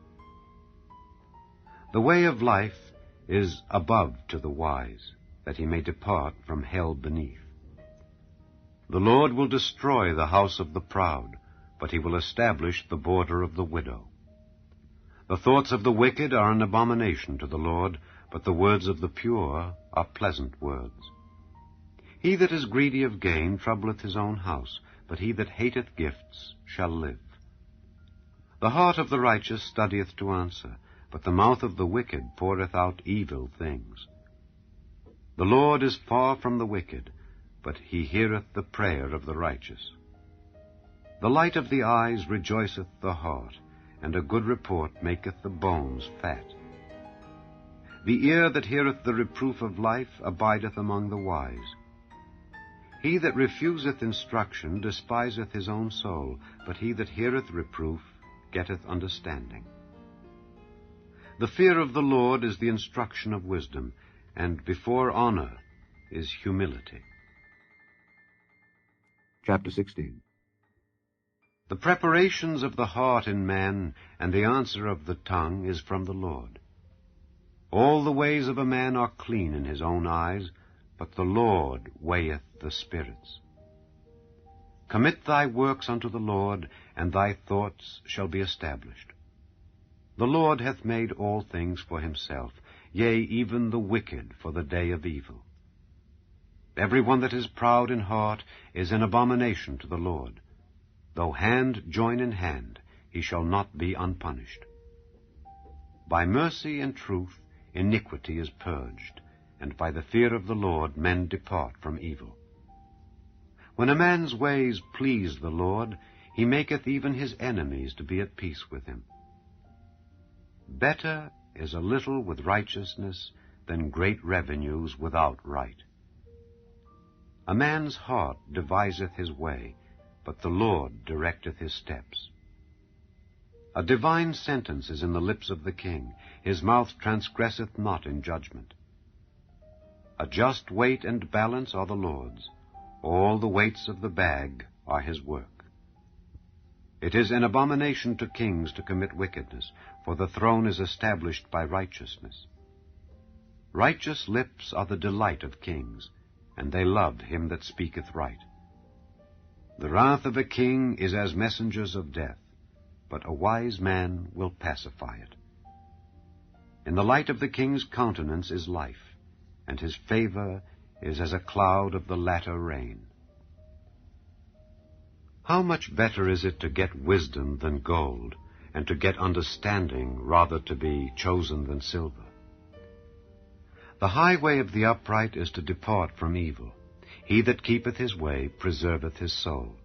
The way of life is above to the wise, that he may depart from hell beneath. The Lord will destroy the house of the proud, but he will establish the border of the widow. The thoughts of the wicked are an abomination to the Lord, but the words of the pure are pleasant words. He that is greedy of gain troubleth his own house, but he that hateth gifts shall live. The heart of the righteous studieth to answer, but the mouth of the wicked poureth out evil things. The Lord is far from the wicked, but he heareth the prayer of the righteous. The light of the eyes rejoiceth the heart, and a good report maketh the bones fat. The ear that heareth the reproof of life abideth among the wise. He that refuseth instruction despiseth his own soul, but he that heareth reproof getteth understanding. The fear of the Lord is the instruction of wisdom, and before honor is humility. Chapter 16. The preparations of the heart in man, and the answer of the tongue is from the Lord. All the ways of a man are clean in his own eyes, but the Lord weigheth the spirits. Commit thy works unto the Lord, and thy thoughts shall be established. The Lord hath made all things for himself, yea, even the wicked for the day of evil. Every one that is proud in heart is an abomination to the Lord. Though hand join in hand, he shall not be unpunished. By mercy and truth iniquity is purged, and by the fear of the Lord men depart from evil. When a man's ways please the Lord, he maketh even his enemies to be at peace with him. Better is a little with righteousness than great revenues without right. A man's heart deviseth his way, but the Lord directeth his steps. A divine sentence is in the lips of the king, his mouth transgresseth not in judgment. A just weight and balance are the Lord's, all the weights of the bag are his work. It is an abomination to kings to commit wickedness, for the throne is established by righteousness. Righteous lips are the delight of kings, and they love him that speaketh right. The wrath of a king is as messengers of death, but a wise man will pacify it. In the light of the king's countenance is life, and his favor is as a cloud of the latter rain. How much better is it to get wisdom than gold, and to get understanding rather to be chosen than silver? The highway of the upright is to depart from evil. He that keepeth his way preserveth his soul.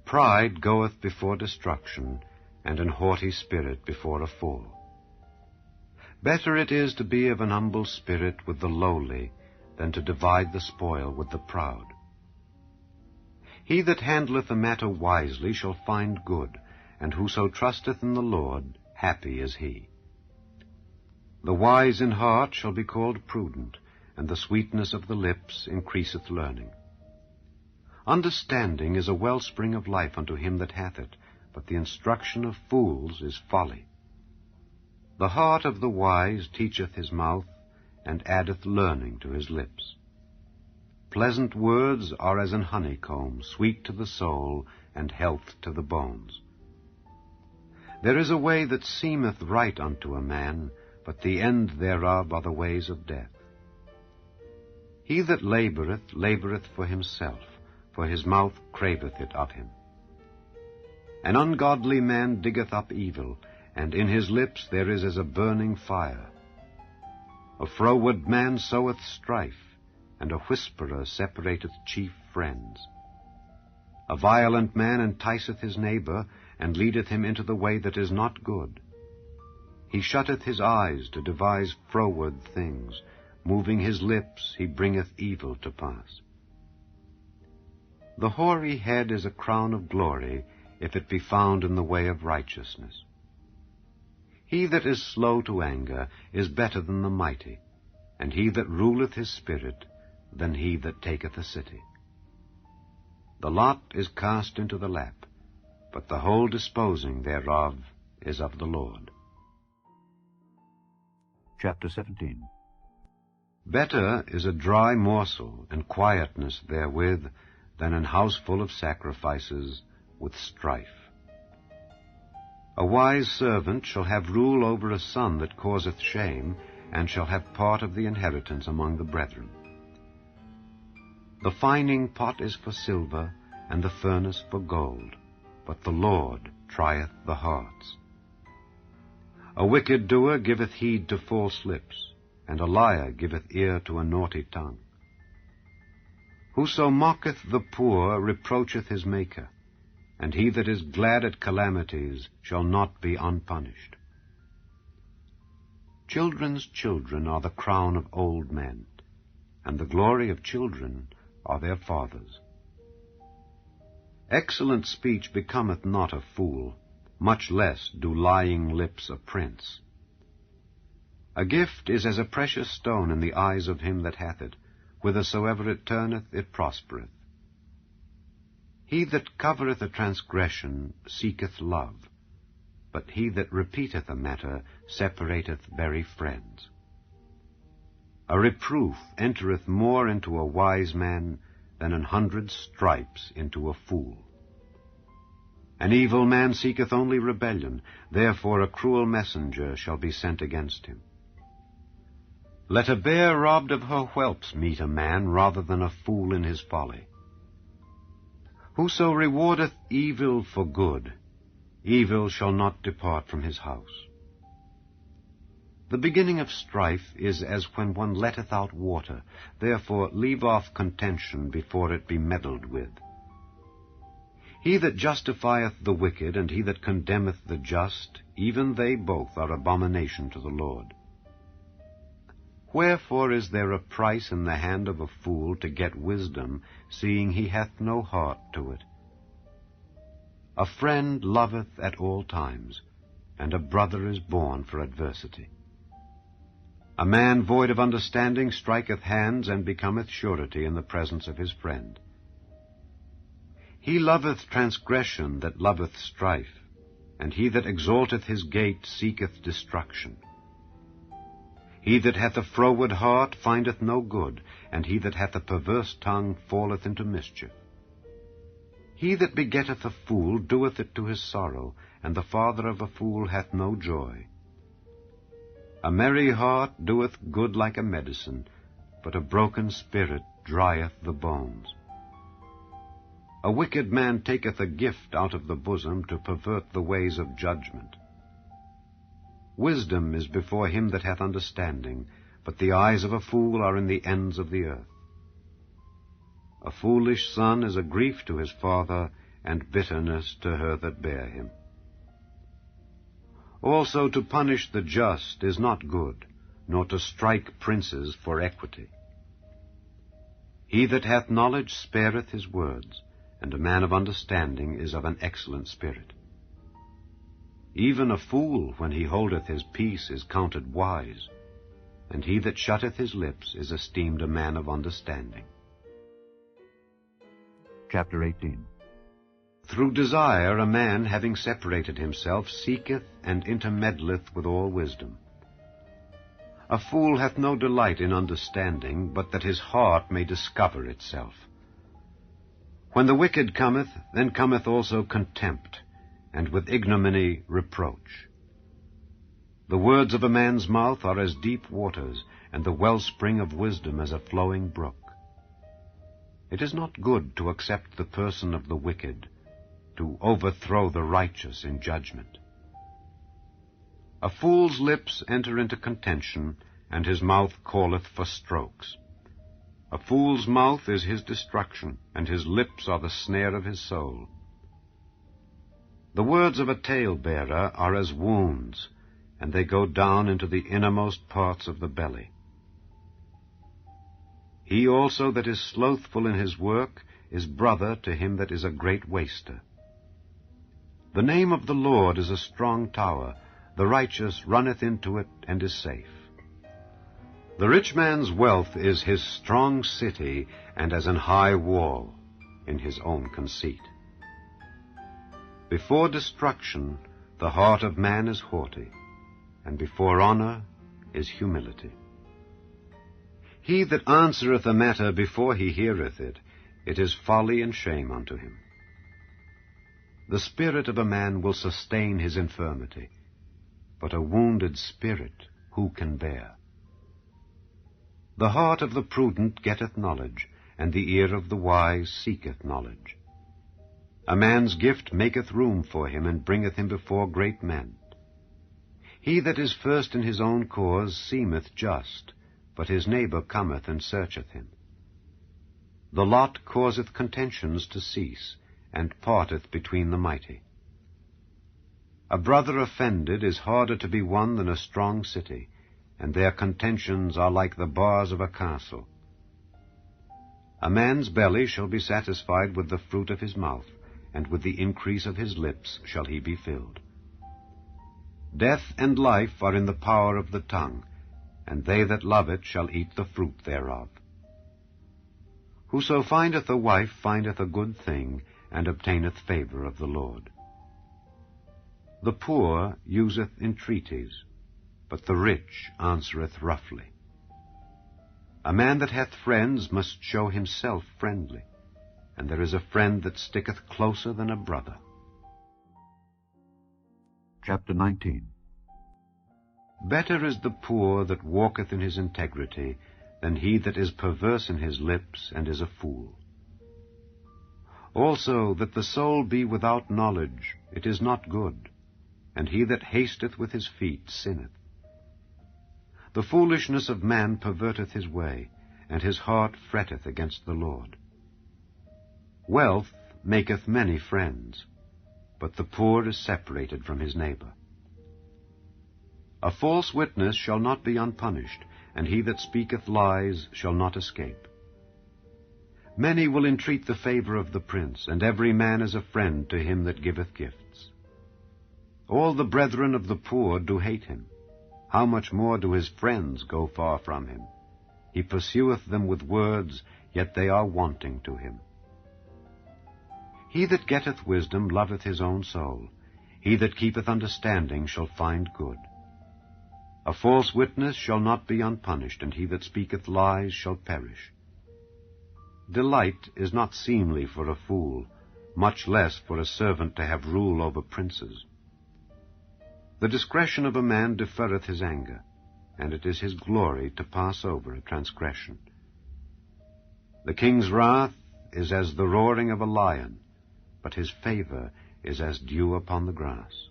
Pride goeth before destruction, and an haughty spirit before a fall. Better it is to be of an humble spirit with the lowly, than to divide the spoil with the proud. He that handleth a matter wisely shall find good, and whoso trusteth in the Lord, happy is he. The wise in heart shall be called prudent, and the sweetness of the lips increaseth learning. Understanding is a wellspring of life unto him that hath it, but the instruction of fools is folly. The heart of the wise teacheth his mouth, and addeth learning to his lips. Pleasant words are as an honeycomb, sweet to the soul, and health to the bones. There is a way that seemeth right unto a man, but the end thereof are the ways of death. He that laboureth, laboureth for himself, for his mouth craveth it of him. An ungodly man diggeth up evil, and in his lips there is as a burning fire. A froward man soweth strife, and a whisperer separateth chief friends. A violent man enticeth his neighbor, and leadeth him into the way that is not good. He shutteth his eyes to devise froward things. Moving his lips, he bringeth evil to pass. The hoary head is a crown of glory, if it be found in the way of righteousness. He that is slow to anger is better than the mighty, and he that ruleth his spirit than he that taketh a city. The lot is cast into the lap, but the whole disposing thereof is of the Lord. Chapter 17. Better is a dry morsel, and quietness therewith, than an house full of sacrifices with strife. A wise servant shall have rule over a son that causeth shame, and shall have part of the inheritance among the brethren. The fining pot is for silver, and the furnace for gold, but the Lord trieth the hearts. A wicked doer giveth heed to false lips, and a liar giveth ear to a naughty tongue. Whoso mocketh the poor reproacheth his Maker, and he that is glad at calamities shall not be unpunished. Children's children are the crown of old men, and the glory of children are their fathers. Excellent speech becometh not a fool, much less do lying lips a prince. A gift is as a precious stone in the eyes of him that hath it. Whithersoever it turneth, it prospereth. He that covereth a transgression seeketh love, but he that repeateth a matter separateth very friends. A reproof entereth more into a wise man than 100 stripes into a fool. An evil man seeketh only rebellion, therefore a cruel messenger shall be sent against him. Let a bear robbed of her whelps meet a man rather than a fool in his folly. Whoso rewardeth evil for good, evil shall not depart from his house. The beginning of strife is as when one letteth out water. Therefore leave off contention before it be meddled with. He that justifieth the wicked, and he that condemneth the just, even they both are abomination to the Lord. Wherefore is there a price in the hand of a fool to get wisdom, seeing he hath no heart to it? A friend loveth at all times, and a brother is born for adversity. A man void of understanding striketh hands, and becometh surety in the presence of his friend. He loveth transgression that loveth strife, and he that exalteth his gate seeketh destruction. He that hath a froward heart findeth no good, and he that hath a perverse tongue falleth into mischief. He that begetteth a fool doeth it to his sorrow, and the father of a fool hath no joy. A merry heart doeth good like a medicine, but a broken spirit drieth the bones. A wicked man taketh a gift out of the bosom to pervert the ways of judgment. Wisdom is before him that hath understanding, but the eyes of a fool are in the ends of the earth. A foolish son is a grief to his father, and bitterness to her that bare him. Also to punish the just is not good, nor to strike princes for equity. He that hath knowledge spareth his words, and a man of understanding is of an excellent spirit. Even a fool, when he holdeth his peace, is counted wise, and he that shutteth his lips is esteemed a man of understanding. Chapter 18. Through desire a man, having separated himself, seeketh and intermeddleth with all wisdom. A fool hath no delight in understanding, but that his heart may discover itself. When the wicked cometh, then cometh also contempt, and with ignominy reproach. The words of a man's mouth are as deep waters, and the wellspring of wisdom as a flowing brook. It is not good to accept the person of the wicked, to overthrow the righteous in judgment. A fool's lips enter into contention, and his mouth calleth for strokes. A fool's mouth is his destruction, and his lips are the snare of his soul. The words of a talebearer are as wounds, and they go down into the innermost parts of the belly. He also that is slothful in his work is brother to him that is a great waster. The name of the Lord is a strong tower. The righteous runneth into it and is safe. The rich man's wealth is his strong city, and as an high wall in his own conceit. Before destruction the heart of man is haughty, and before honor is humility. He that answereth a matter before he heareth it, it is folly and shame unto him. The spirit of a man will sustain his infirmity, but a wounded spirit who can bear? The heart of the prudent getteth knowledge, and the ear of the wise seeketh knowledge. A man's gift maketh room for him, and bringeth him before great men. He that is first in his own cause seemeth just, but his neighbor cometh and searcheth him. The lot causeth contentions to cease, and parteth between the mighty. A brother offended is harder to be won than a strong city, and their contentions are like the bars of a castle. A man's belly shall be satisfied with the fruit of his mouth, and with the increase of his lips shall he be filled. Death and life are in the power of the tongue, and they that love it shall eat the fruit thereof. Whoso findeth a wife findeth a good thing, and obtaineth favor of the Lord. The poor useth entreaties, but the rich answereth roughly. A man that hath friends must show himself friendly, and there is a friend that sticketh closer than a brother. Chapter 19. Better is the poor that walketh in his integrity than he that is perverse in his lips and is a fool. Also that the soul be without knowledge, it is not good, and he that hasteth with his feet sinneth. The foolishness of man perverteth his way, and his heart fretteth against the Lord. Wealth maketh many friends, but the poor is separated from his neighbor. A false witness shall not be unpunished, and he that speaketh lies shall not escape. Many will entreat the favor of the prince, and every man is a friend to him that giveth gifts. All the brethren of the poor do hate him. How much more do his friends go far from him? He pursueth them with words, yet they are wanting to him. He that getteth wisdom loveth his own soul. He that keepeth understanding shall find good. A false witness shall not be unpunished, and he that speaketh lies shall perish. Delight is not seemly for a fool, much less for a servant to have rule over princes. The discretion of a man deferreth his anger, and it is his glory to pass over a transgression. The king's wrath is as the roaring of a lion, but his favor is as dew upon the grass.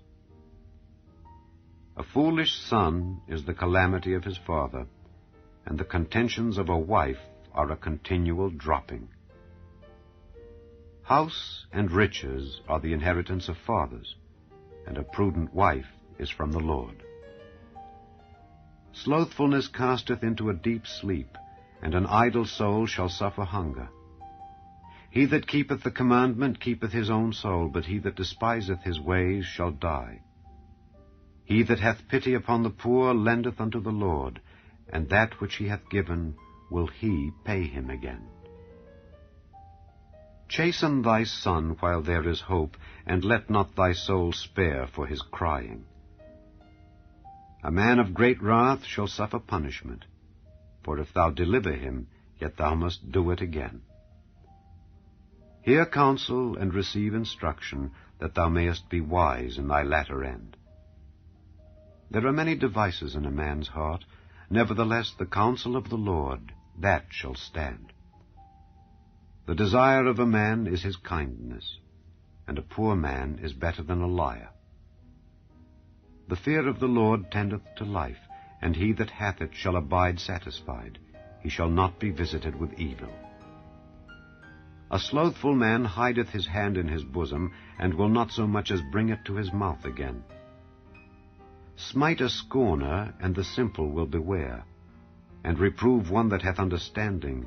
A foolish son is the calamity of his father, and the contentions of a wife are a continual dropping. House and riches are the inheritance of fathers, and a prudent wife is from the Lord. Slothfulness casteth into a deep sleep, and an idle soul shall suffer hunger. He that keepeth the commandment keepeth his own soul, but he that despiseth his ways shall die. He that hath pity upon the poor lendeth unto the Lord, and that which he hath given will he pay him again. Chasten thy son while there is hope, and let not thy soul spare for his crying. A man of great wrath shall suffer punishment, for if thou deliver him, yet thou must do it again. Hear counsel and receive instruction, that thou mayest be wise in thy latter end. There are many devices in a man's heart, nevertheless the counsel of the Lord, that shall stand. The desire of a man is his kindness, and a poor man is better than a liar. The fear of the Lord tendeth to life, and he that hath it shall abide satisfied. He shall not be visited with evil. A slothful man hideth his hand in his bosom, and will not so much as bring it to his mouth again. Smite a scorner, and the simple will beware, and reprove one that hath understanding,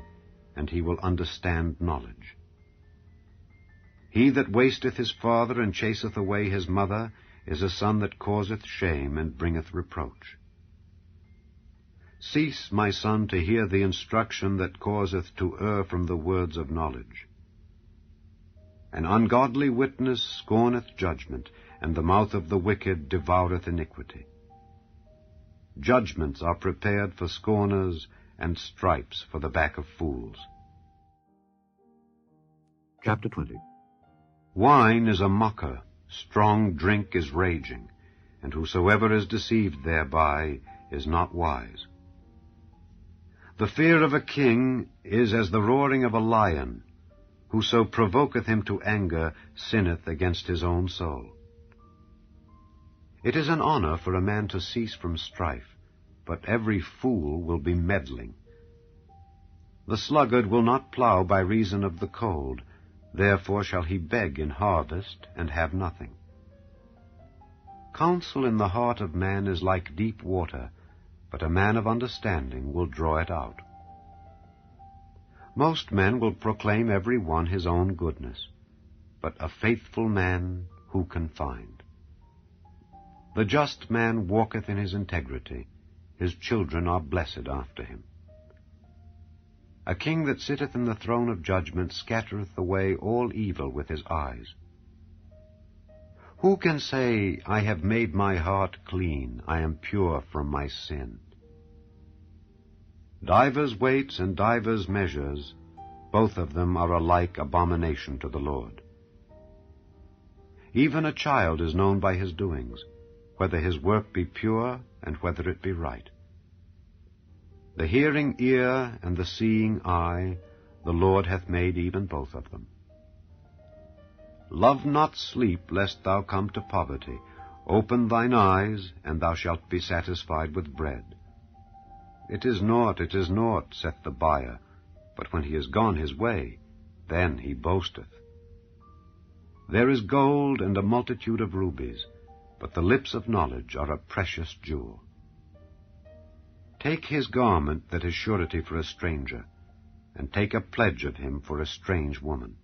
and he will understand knowledge. He that wasteth his father and chaseth away his mother is a son that causeth shame and bringeth reproach. Cease, my son, to hear the instruction that causeth to err from the words of knowledge. An ungodly witness scorneth judgment, and the mouth of the wicked devoureth iniquity. Judgments are prepared for scorners, and stripes for the back of fools. Chapter 20. Wine is a mocker, strong drink is raging, and whosoever is deceived thereby is not wise. The fear of a king is as the roaring of a lion. Whoso provoketh him to anger sinneth against his own soul. It is an honor for a man to cease from strife, but every fool will be meddling. The sluggard will not plow by reason of the cold, therefore shall he beg in harvest and have nothing. Counsel in the heart of man is like deep water, but a man of understanding will draw it out. Most men will proclaim every one his own goodness, but a faithful man who can find? The just man walketh in his integrity, his children are blessed after him. A king that sitteth in the throne of judgment scattereth away all evil with his eyes. Who can say, I have made my heart clean, I am pure from my sin? Divers weights and divers measures, both of them are alike abomination to the Lord. Even a child is known by his doings, whether his work be pure and whether it be right. The hearing ear and the seeing eye, the Lord hath made even both of them. Love not sleep, lest thou come to poverty. Open thine eyes, and thou shalt be satisfied with bread. It is naught, saith the buyer, but when he is gone his way, then he boasteth. There is gold and a multitude of rubies, but the lips of knowledge are a precious jewel. Take his garment that is surety for a stranger, and take a pledge of him for a strange woman.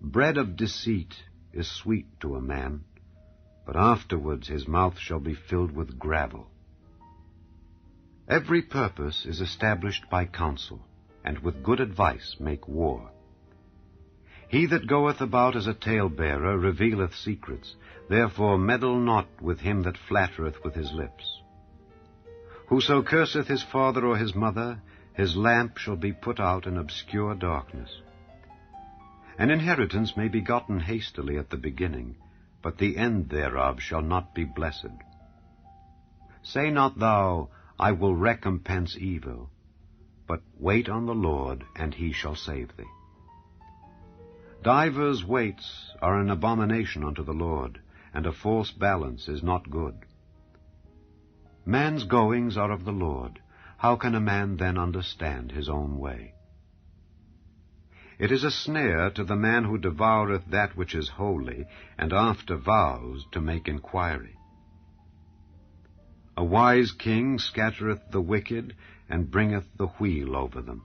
Bread of deceit is sweet to a man, but afterwards his mouth shall be filled with gravel. Every purpose is established by counsel, and with good advice make war. He that goeth about as a talebearer revealeth secrets, therefore meddle not with him that flattereth with his lips. Whoso curseth his father or his mother, his lamp shall be put out in obscure darkness. An inheritance may be gotten hastily at the beginning, but the end thereof shall not be blessed. Say not thou, I will recompense evil, but wait on the Lord, and he shall save thee. Divers weights are an abomination unto the Lord, and a false balance is not good. Man's goings are of the Lord. How can a man then understand his own way? It is a snare to the man who devoureth that which is holy, and after vows to make inquiry. A wise king scattereth the wicked, and bringeth the wheel over them.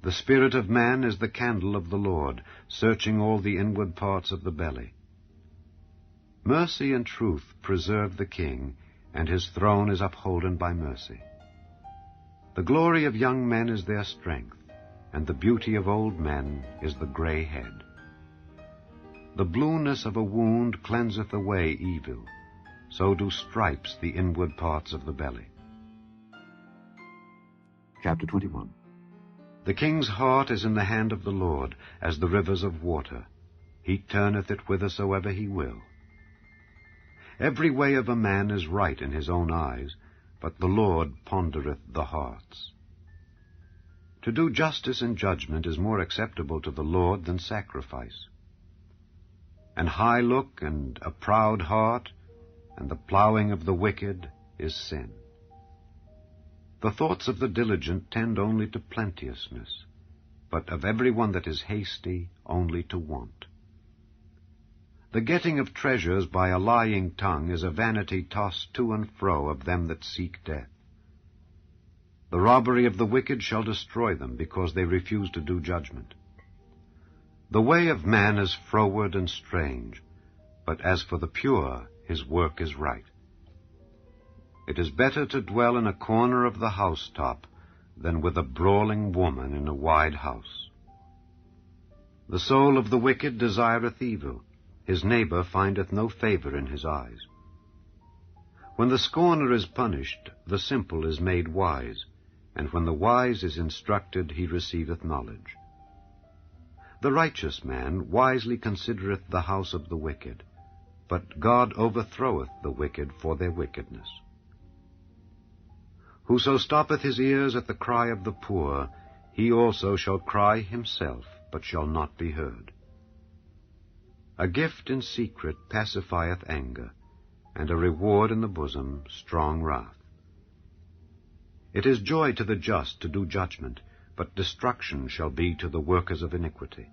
The spirit of man is the candle of the Lord, searching all the inward parts of the belly. Mercy and truth preserve the king, and his throne is upholden by mercy. The glory of young men is their strength, and the beauty of old men is the gray head. The blueness of a wound cleanseth away evil, so do stripes the inward parts of the belly. Chapter 21. The king's heart is in the hand of the Lord, as the rivers of water. He turneth it whithersoever he will. Every way of a man is right in his own eyes, but the Lord pondereth the hearts. To do justice and judgment is more acceptable to the Lord than sacrifice. An high look and a proud heart, and the plowing of the wicked is sin. The thoughts of the diligent tend only to plenteousness, but of every one that is hasty only to want. The getting of treasures by a lying tongue is a vanity tossed to and fro of them that seek death. The robbery of the wicked shall destroy them, because they refuse to do judgment. The way of man is froward and strange, but as for the pure, his work is right. It is better to dwell in a corner of the housetop than with a brawling woman in a wide house. The soul of the wicked desireth evil. His neighbor findeth no favor in his eyes. When the scorner is punished, the simple is made wise, and when the wise is instructed, he receiveth knowledge. The righteous man wisely considereth the house of the wicked, but God overthroweth the wicked for their wickedness. Whoso stoppeth his ears at the cry of the poor, he also shall cry himself, but shall not be heard. A gift in secret pacifieth anger, and a reward in the bosom strong wrath. It is joy to the just to do judgment, but destruction shall be to the workers of iniquity.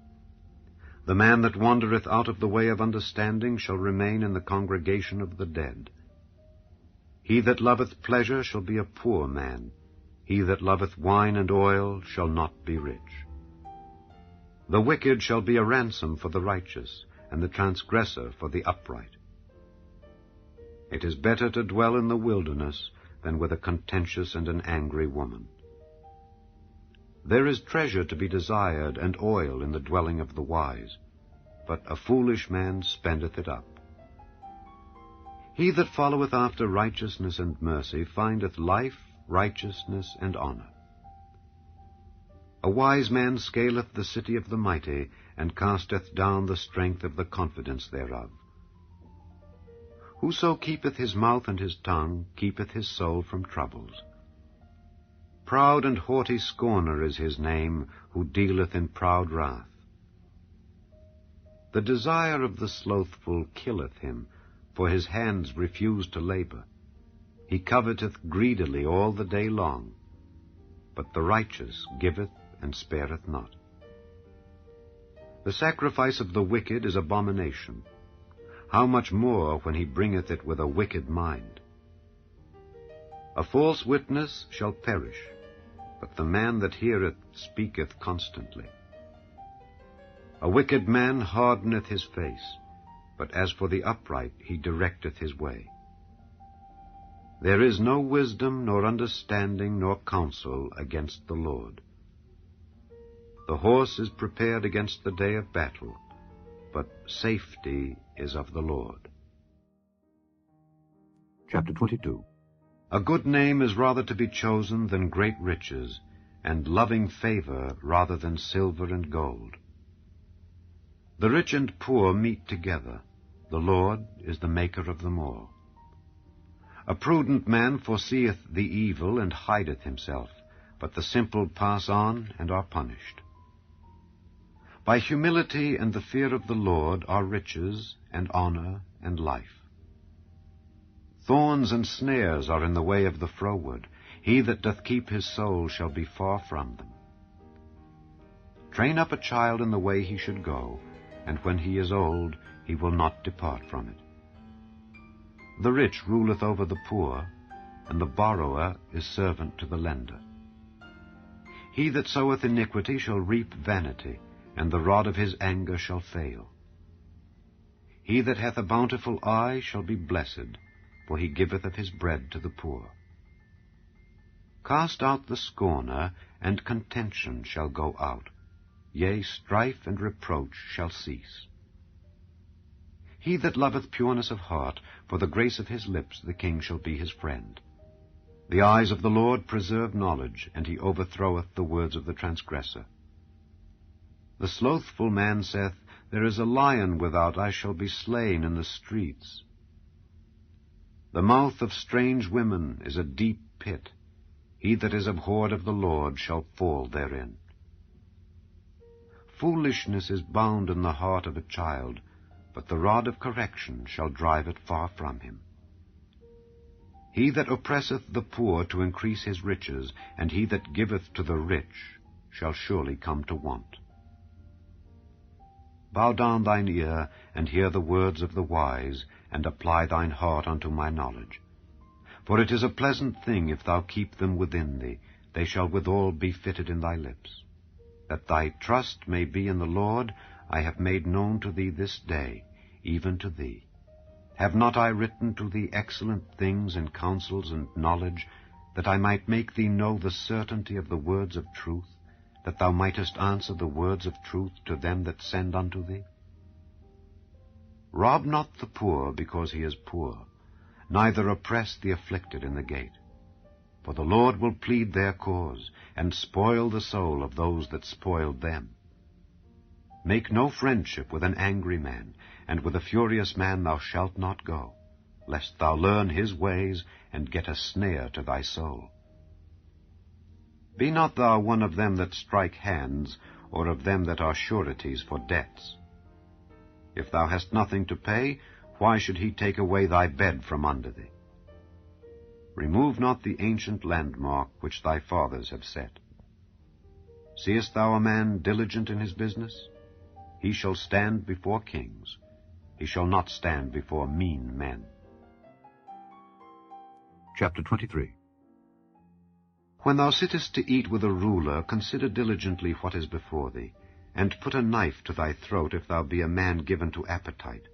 The man that wandereth out of the way of understanding shall remain in the congregation of the dead. He that loveth pleasure shall be a poor man. He that loveth wine and oil shall not be rich. The wicked shall be a ransom for the righteous, and the transgressor for the upright. It is better to dwell in the wilderness than with a contentious and an angry woman. There is treasure to be desired, and oil in the dwelling of the wise, but a foolish man spendeth it up. He that followeth after righteousness and mercy findeth life, righteousness, and honor. A wise man scaleth the city of the mighty, and casteth down the strength of the confidence thereof. Whoso keepeth his mouth and his tongue keepeth his soul from troubles. Proud and haughty scorner is his name, who dealeth in proud wrath. The desire of the slothful killeth him, for his hands refuse to labor. He coveteth greedily all the day long, but the righteous giveth and spareth not. The sacrifice of the wicked is abomination. How much more when he bringeth it with a wicked mind? A false witness shall perish, but the man that heareth speaketh constantly. A wicked man hardeneth his face, but as for the upright he directeth his way. There is no wisdom, nor understanding, nor counsel against the Lord. The horse is prepared against the day of battle, but safety is of the Lord. Chapter 22. A good name is rather to be chosen than great riches, and loving favor rather than silver and gold. The rich and poor meet together. The Lord is the maker of them all. A prudent man foreseeth the evil and hideth himself, but the simple pass on and are punished. By humility and the fear of the Lord are riches and honor and life. Thorns and snares are in the way of the froward. He that doth keep his soul shall be far from them. Train up a child in the way he should go, and when he is old, he will not depart from it. The rich ruleth over the poor, and the borrower is servant to the lender. He that soweth iniquity shall reap vanity, and the rod of his anger shall fail. He that hath a bountiful eye shall be blessed, for he giveth of his bread to the poor. Cast out the scorner, and contention shall go out. Yea, strife and reproach shall cease. He that loveth pureness of heart, for the grace of his lips the king shall be his friend. The eyes of the Lord preserve knowledge, and he overthroweth the words of the transgressor. The slothful man saith, There is a lion without, I shall be slain in the streets. The mouth of strange women is a deep pit. He that is abhorred of the Lord shall fall therein. Foolishness is bound in the heart of a child, but the rod of correction shall drive it far from him. He that oppresseth the poor to increase his riches, and he that giveth to the rich, shall surely come to want. Bow down thine ear, and hear the words of the wise, and apply thine heart unto my knowledge. For it is a pleasant thing if thou keep them within thee, they shall withal be fitted in thy lips. That thy trust may be in the Lord, I have made known to thee this day, even to thee. Have not I written to thee excellent things in counsels and knowledge, that I might make thee know the certainty of the words of truth, that thou mightest answer the words of truth to them that send unto thee? Rob not the poor because he is poor, neither oppress the afflicted in the gate. For the Lord will plead their cause, and spoil the soul of those that spoiled them. Make no friendship with an angry man, and with a furious man thou shalt not go, lest thou learn his ways, and get a snare to thy soul. Be not thou one of them that strike hands, or of them that are sureties for debts. If thou hast nothing to pay, why should he take away thy bed from under thee? Remove not the ancient landmark which thy fathers have set. Seest thou a man diligent in his business? He shall stand before kings. He shall not stand before mean men. Chapter 23. When thou sittest to eat with a ruler, consider diligently what is before thee, and put a knife to thy throat if thou be a man given to appetite.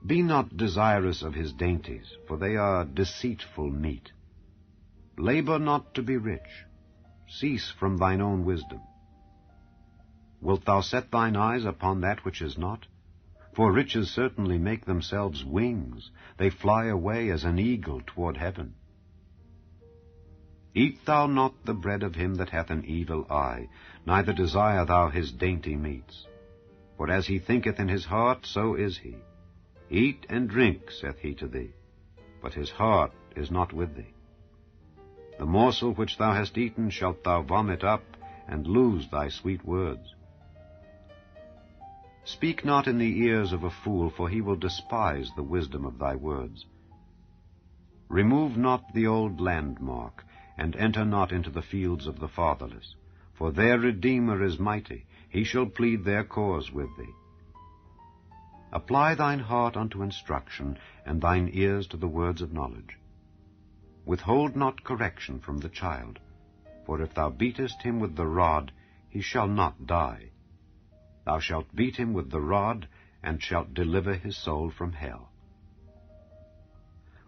Be not desirous of his dainties, for they are deceitful meat. Labor not to be rich. Cease from thine own wisdom. Wilt thou set thine eyes upon that which is not? For riches certainly make themselves wings. They fly away as an eagle toward heaven. Eat thou not the bread of him that hath an evil eye, neither desire thou his dainty meats. For as he thinketh in his heart, so is he. Eat and drink, saith he to thee, but his heart is not with thee. The morsel which thou hast eaten shalt thou vomit up, and lose thy sweet words. Speak not in the ears of a fool, for he will despise the wisdom of thy words. Remove not the old landmark, and enter not into the fields of the fatherless. For their Redeemer is mighty, he shall plead their cause with thee. Apply thine heart unto instruction, and thine ears to the words of knowledge. Withhold not correction from the child, for if thou beatest him with the rod, he shall not die. Thou shalt beat him with the rod, and shalt deliver his soul from hell.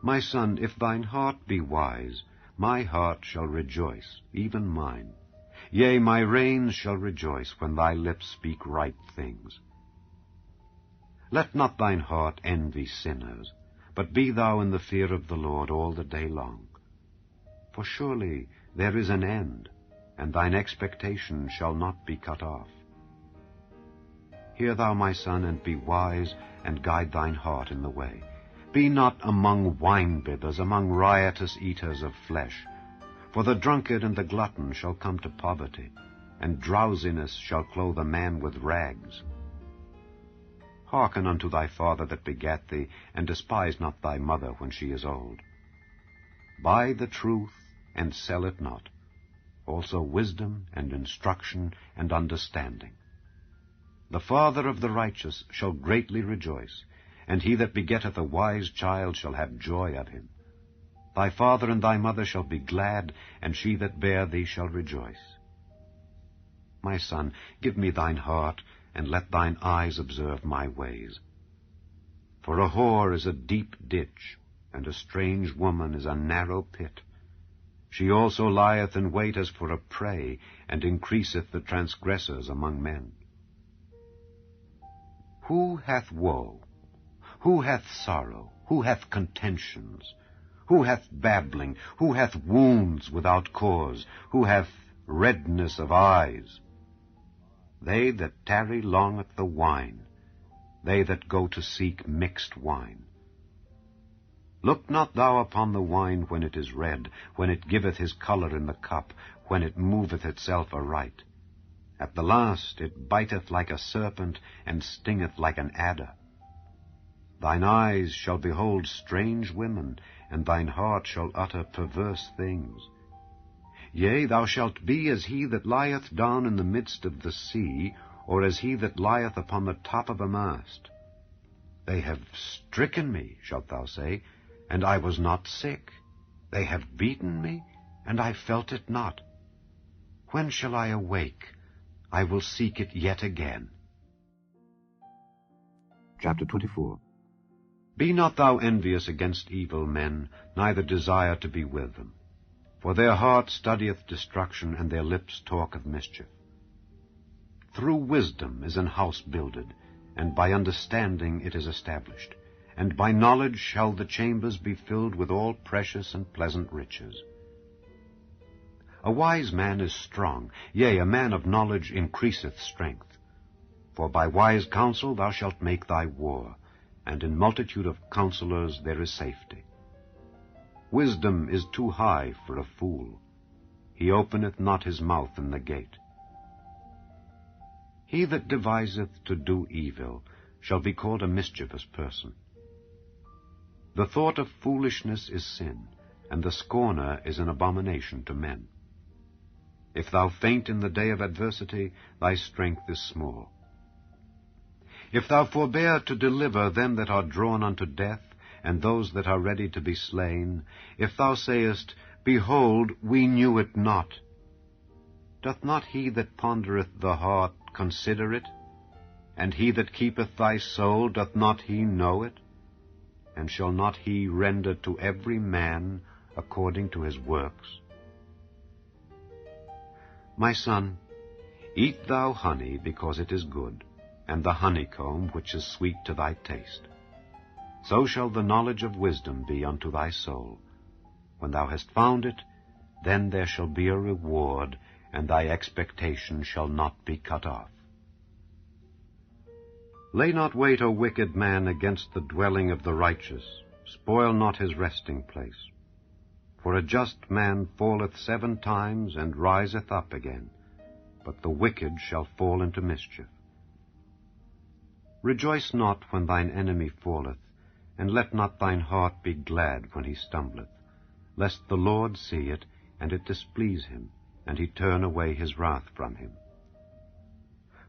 My son, if thine heart be wise, my heart shall rejoice, even mine. Yea, my reins shall rejoice when thy lips speak right things. Let not thine heart envy sinners, but be thou in the fear of the Lord all the day long. For surely there is an end, and thine expectation shall not be cut off. Hear thou, my son, and be wise, and guide thine heart in the way. Be not among winebibbers, among riotous eaters of flesh. For the drunkard and the glutton shall come to poverty, and drowsiness shall clothe a man with rags. Hearken unto thy father that begat thee, and despise not thy mother when she is old. Buy the truth, and sell it not, also wisdom, and instruction, and understanding. The father of the righteous shall greatly rejoice, and he that begetteth a wise child shall have joy of him. Thy father and thy mother shall be glad, and she that bare thee shall rejoice. My son, give me thine heart, and let thine eyes observe my ways. For a whore is a deep ditch, and a strange woman is a narrow pit. She also lieth in wait as for a prey, and increaseth the transgressors among men. Who hath woe? Who hath sorrow? Who hath contentions? Who hath babbling? Who hath wounds without cause? Who hath redness of eyes? They that tarry long at the wine, they that go to seek mixed wine. Look not thou upon the wine when it is red, when it giveth his colour in the cup, when it moveth itself aright. At the last it biteth like a serpent, and stingeth like an adder. Thine eyes shall behold strange women, and thine heart shall utter perverse things. Yea, thou shalt be as he that lieth down in the midst of the sea, or as he that lieth upon the top of a mast. They have stricken me, shalt thou say, and I was not sick. They have beaten me, and I felt it not. When shall I awake? I will seek it yet again. Chapter 24. Be not thou envious against evil men, neither desire to be with them. For their heart studieth destruction, and their lips talk of mischief. Through wisdom is an house builded, and by understanding it is established. And by knowledge shall the chambers be filled with all precious and pleasant riches. A wise man is strong, yea, a man of knowledge increaseth strength. For by wise counsel thou shalt make thy war, and in multitude of counselors there is safety. Wisdom is too high for a fool. He openeth not his mouth in the gate. He that deviseth to do evil shall be called a mischievous person. The thought of foolishness is sin, and the scorner is an abomination to men. If thou faint in the day of adversity, thy strength is small. If thou forbear to deliver them that are drawn unto death, and those that are ready to be slain, if thou sayest, Behold, we knew it not, doth not he that pondereth the heart consider it? And he that keepeth thy soul, doth not he know it? And shall not he render to every man according to his works? My son, eat thou honey, because it is good, and the honeycomb, which is sweet to thy taste. So shall the knowledge of wisdom be unto thy soul. When thou hast found it, then there shall be a reward, and thy expectation shall not be cut off. Lay not wait, O wicked man, against the dwelling of the righteous. Spoil not his resting place. For a just man falleth 7 times, and riseth up again, but the wicked shall fall into mischief. Rejoice not when thine enemy falleth, and let not thine heart be glad when he stumbleth, lest the Lord see it, and it displease him, and he turn away his wrath from him.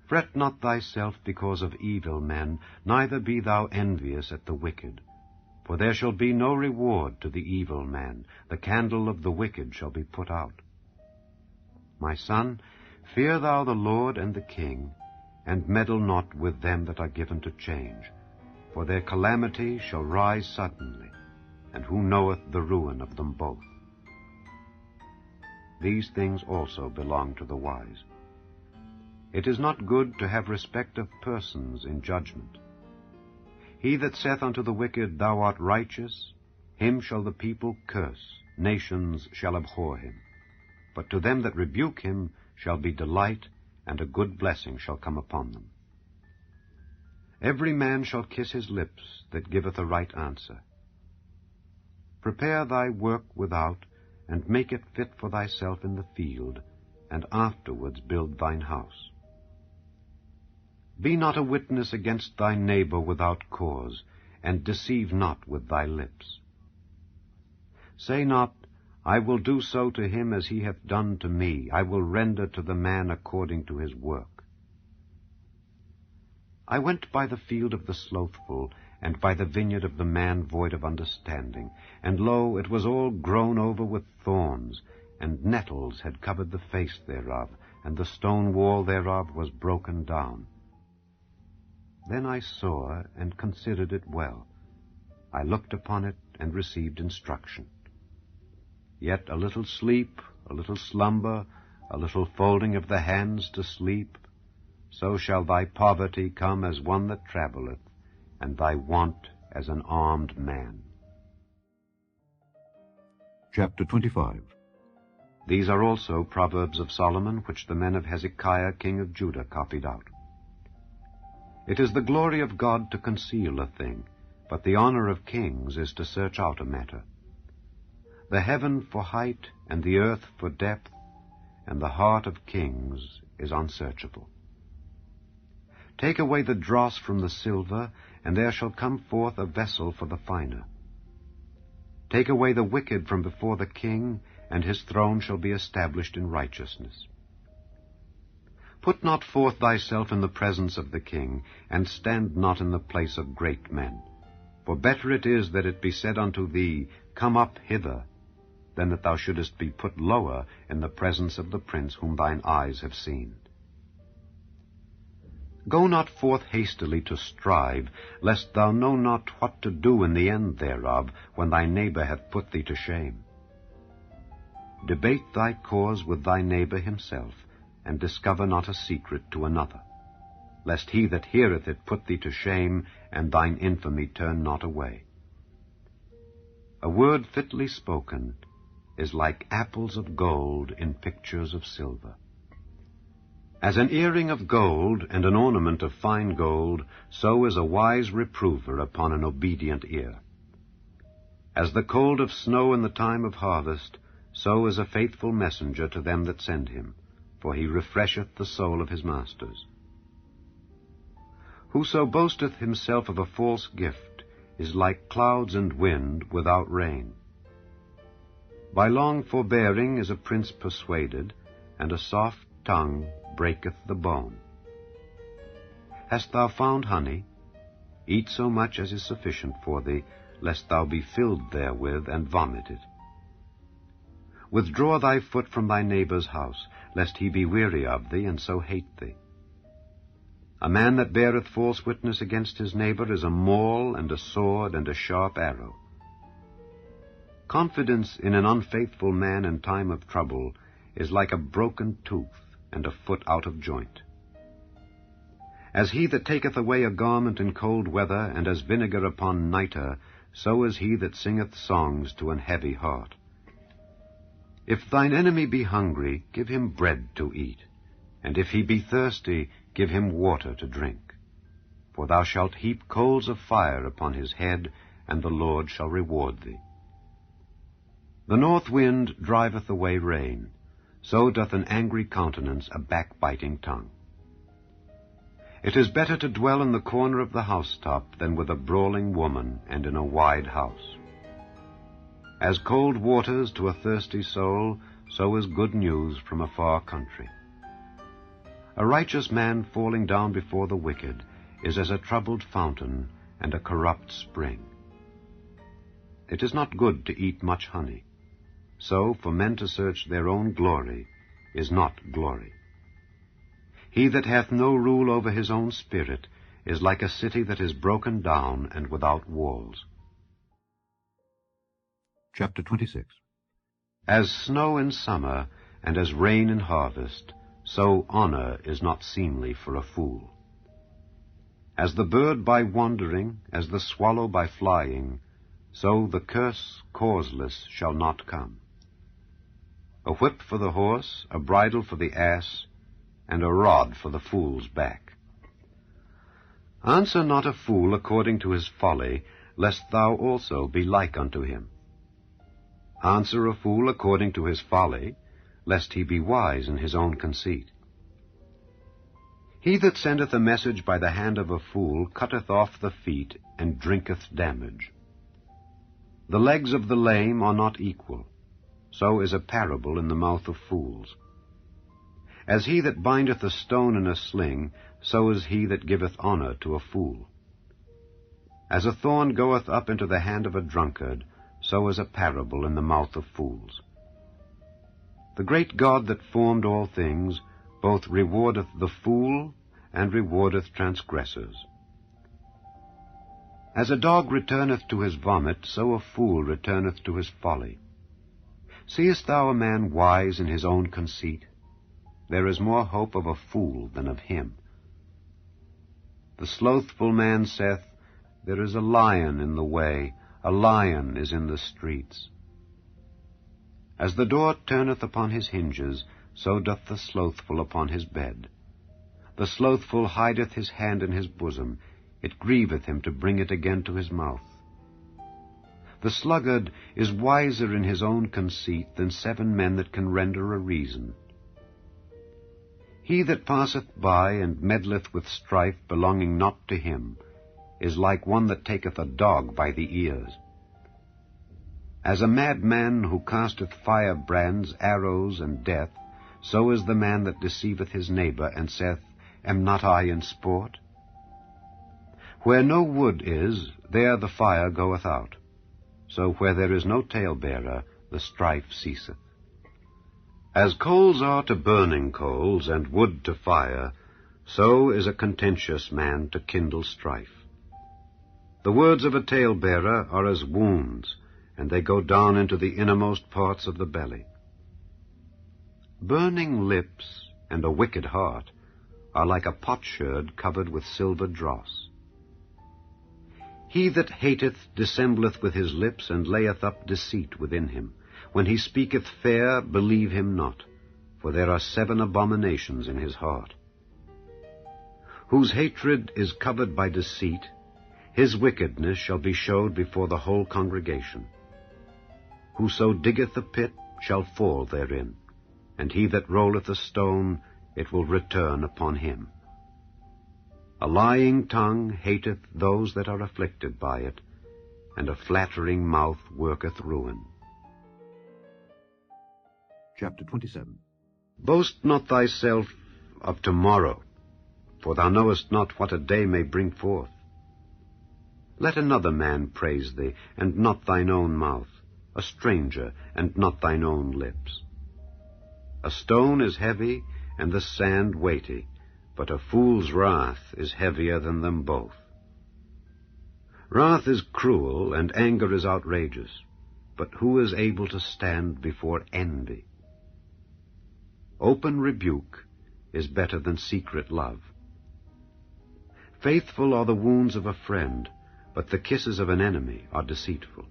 Fret not thyself because of evil men, neither be thou envious at the wicked. For there shall be no reward to the evil man, the candle of the wicked shall be put out. My son, fear thou the Lord and the king, and meddle not with them that are given to change, for their calamity shall rise suddenly, and who knoweth the ruin of them both? These things also belong to the wise. It is not good to have respect of persons in judgment. He that saith unto the wicked, Thou art righteous, him shall the people curse, nations shall abhor him. But to them that rebuke him shall be delight, and a good blessing shall come upon them. Every man shall kiss his lips that giveth a right answer. Prepare thy work without, and make it fit for thyself in the field, and afterwards build thine house. Be not a witness against thy neighbor without cause, and deceive not with thy lips. Say not, I will do so to him as he hath done to me. I will render to the man according to his work. I went by the field of the slothful, and by the vineyard of the man void of understanding. And lo, it was all grown over with thorns, and nettles had covered the face thereof, and the stone wall thereof was broken down. Then I saw and considered it well. I looked upon it and received instruction. Yet a little sleep, a little slumber, a little folding of the hands to sleep, so shall thy poverty come as one that travelleth, and thy want as an armed man. Chapter 25. These are also Proverbs of Solomon, which the men of Hezekiah king of Judah copied out. It is the glory of God to conceal a thing, but the honor of kings is to search out a matter. The heaven for height, and the earth for depth, and the heart of kings is unsearchable. Take away the dross from the silver, and there shall come forth a vessel for the finer. Take away the wicked from before the king, and his throne shall be established in righteousness. Put not forth thyself in the presence of the king, and stand not in the place of great men. For better it is that it be said unto thee, Come up hither, than that thou shouldest be put lower in the presence of the prince whom thine eyes have seen. Go not forth hastily to strive, lest thou know not what to do in the end thereof, when thy neighbor hath put thee to shame. Debate thy cause with thy neighbor himself, and discover not a secret to another, lest he that heareth it put thee to shame, and thine infamy turn not away. A word fitly spoken is like apples of gold in pictures of silver. As an earring of gold and an ornament of fine gold, so is a wise reprover upon an obedient ear. As the cold of snow in the time of harvest, so is a faithful messenger to them that send him, for he refresheth the soul of his masters. Whoso boasteth himself of a false gift is like clouds and wind without rain. By long forbearing is a prince persuaded, and a soft tongue breaketh the bone. Hast thou found honey? Eat so much as is sufficient for thee, lest thou be filled therewith and vomit it. Withdraw thy foot from thy neighbor's house, lest he be weary of thee, and so hate thee. A man that beareth false witness against his neighbor is a maul, and a sword, and a sharp arrow. Confidence in an unfaithful man in time of trouble is like a broken tooth, and a foot out of joint. As he that taketh away a garment in cold weather, and as vinegar upon nitre, so is he that singeth songs to an heavy heart. If thine enemy be hungry, give him bread to eat, and if he be thirsty, give him water to drink. For thou shalt heap coals of fire upon his head, and the Lord shall reward thee. The north wind driveth away rain, so doth an angry countenance a backbiting tongue. It is better to dwell in the corner of the housetop than with a brawling woman and in a wide house. As cold waters to a thirsty soul, so is good news from a far country. A righteous man falling down before the wicked is as a troubled fountain and a corrupt spring. It is not good to eat much honey. So for men to search their own glory is not glory. He that hath no rule over his own spirit is like a city that is broken down and without walls. Chapter 26. As snow in summer and as rain in harvest, so honor is not seemly for a fool. As the bird by wandering, as the swallow by flying, so the curse causeless shall not come. A whip for the horse, a bridle for the ass, and a rod for the fool's back. Answer not a fool according to his folly, lest thou also be like unto him. Answer a fool according to his folly, lest he be wise in his own conceit. He that sendeth a message by the hand of a fool cutteth off the feet, and drinketh damage. The legs of the lame are not equal, so is a parable in the mouth of fools. As he that bindeth a stone in a sling, so is he that giveth honor to a fool. As a thorn goeth up into the hand of a drunkard, so is a parable in the mouth of fools. The great God that formed all things both rewardeth the fool and rewardeth transgressors. As a dog returneth to his vomit, so a fool returneth to his folly. Seest thou a man wise in his own conceit? There is more hope of a fool than of him. The slothful man saith, There is a lion in the way, a lion is in the streets. As the door turneth upon his hinges, so doth the slothful upon his bed. The slothful hideth his hand in his bosom, it grieveth him to bring it again to his mouth. The sluggard is wiser in his own conceit than 7 men that can render a reason. He that passeth by and meddleth with strife belonging not to him is like one that taketh a dog by the ears. As a madman who casteth firebrands, arrows, and death, so is the man that deceiveth his neighbor, and saith, Am not I in sport? Where no wood is, there the fire goeth out. So where there is no talebearer, the strife ceaseth. As coals are to burning coals, and wood to fire, so is a contentious man to kindle strife. The words of a talebearer are as wounds, and they go down into the innermost parts of the belly. Burning lips and a wicked heart are like a potsherd covered with silver dross. He that hateth dissembleth with his lips, and layeth up deceit within him. When he speaketh fair, believe him not, for there are 7 abominations in his heart. Whose hatred is covered by deceit, his wickedness shall be showed before the whole congregation. Whoso diggeth a pit shall fall therein, and he that rolleth a stone, it will return upon him. A lying tongue hateth those that are afflicted by it, and a flattering mouth worketh ruin. Chapter 27. Boast not thyself of tomorrow, for thou knowest not what a day may bring forth. Let another man praise thee, and not thine own mouth, a stranger, and not thine own lips. A stone is heavy, and the sand weighty, but a fool's wrath is heavier than them both. Wrath is cruel, and anger is outrageous, but who is able to stand before envy? Open rebuke is better than secret love. Faithful are the wounds of a friend, but the kisses of an enemy are deceitful.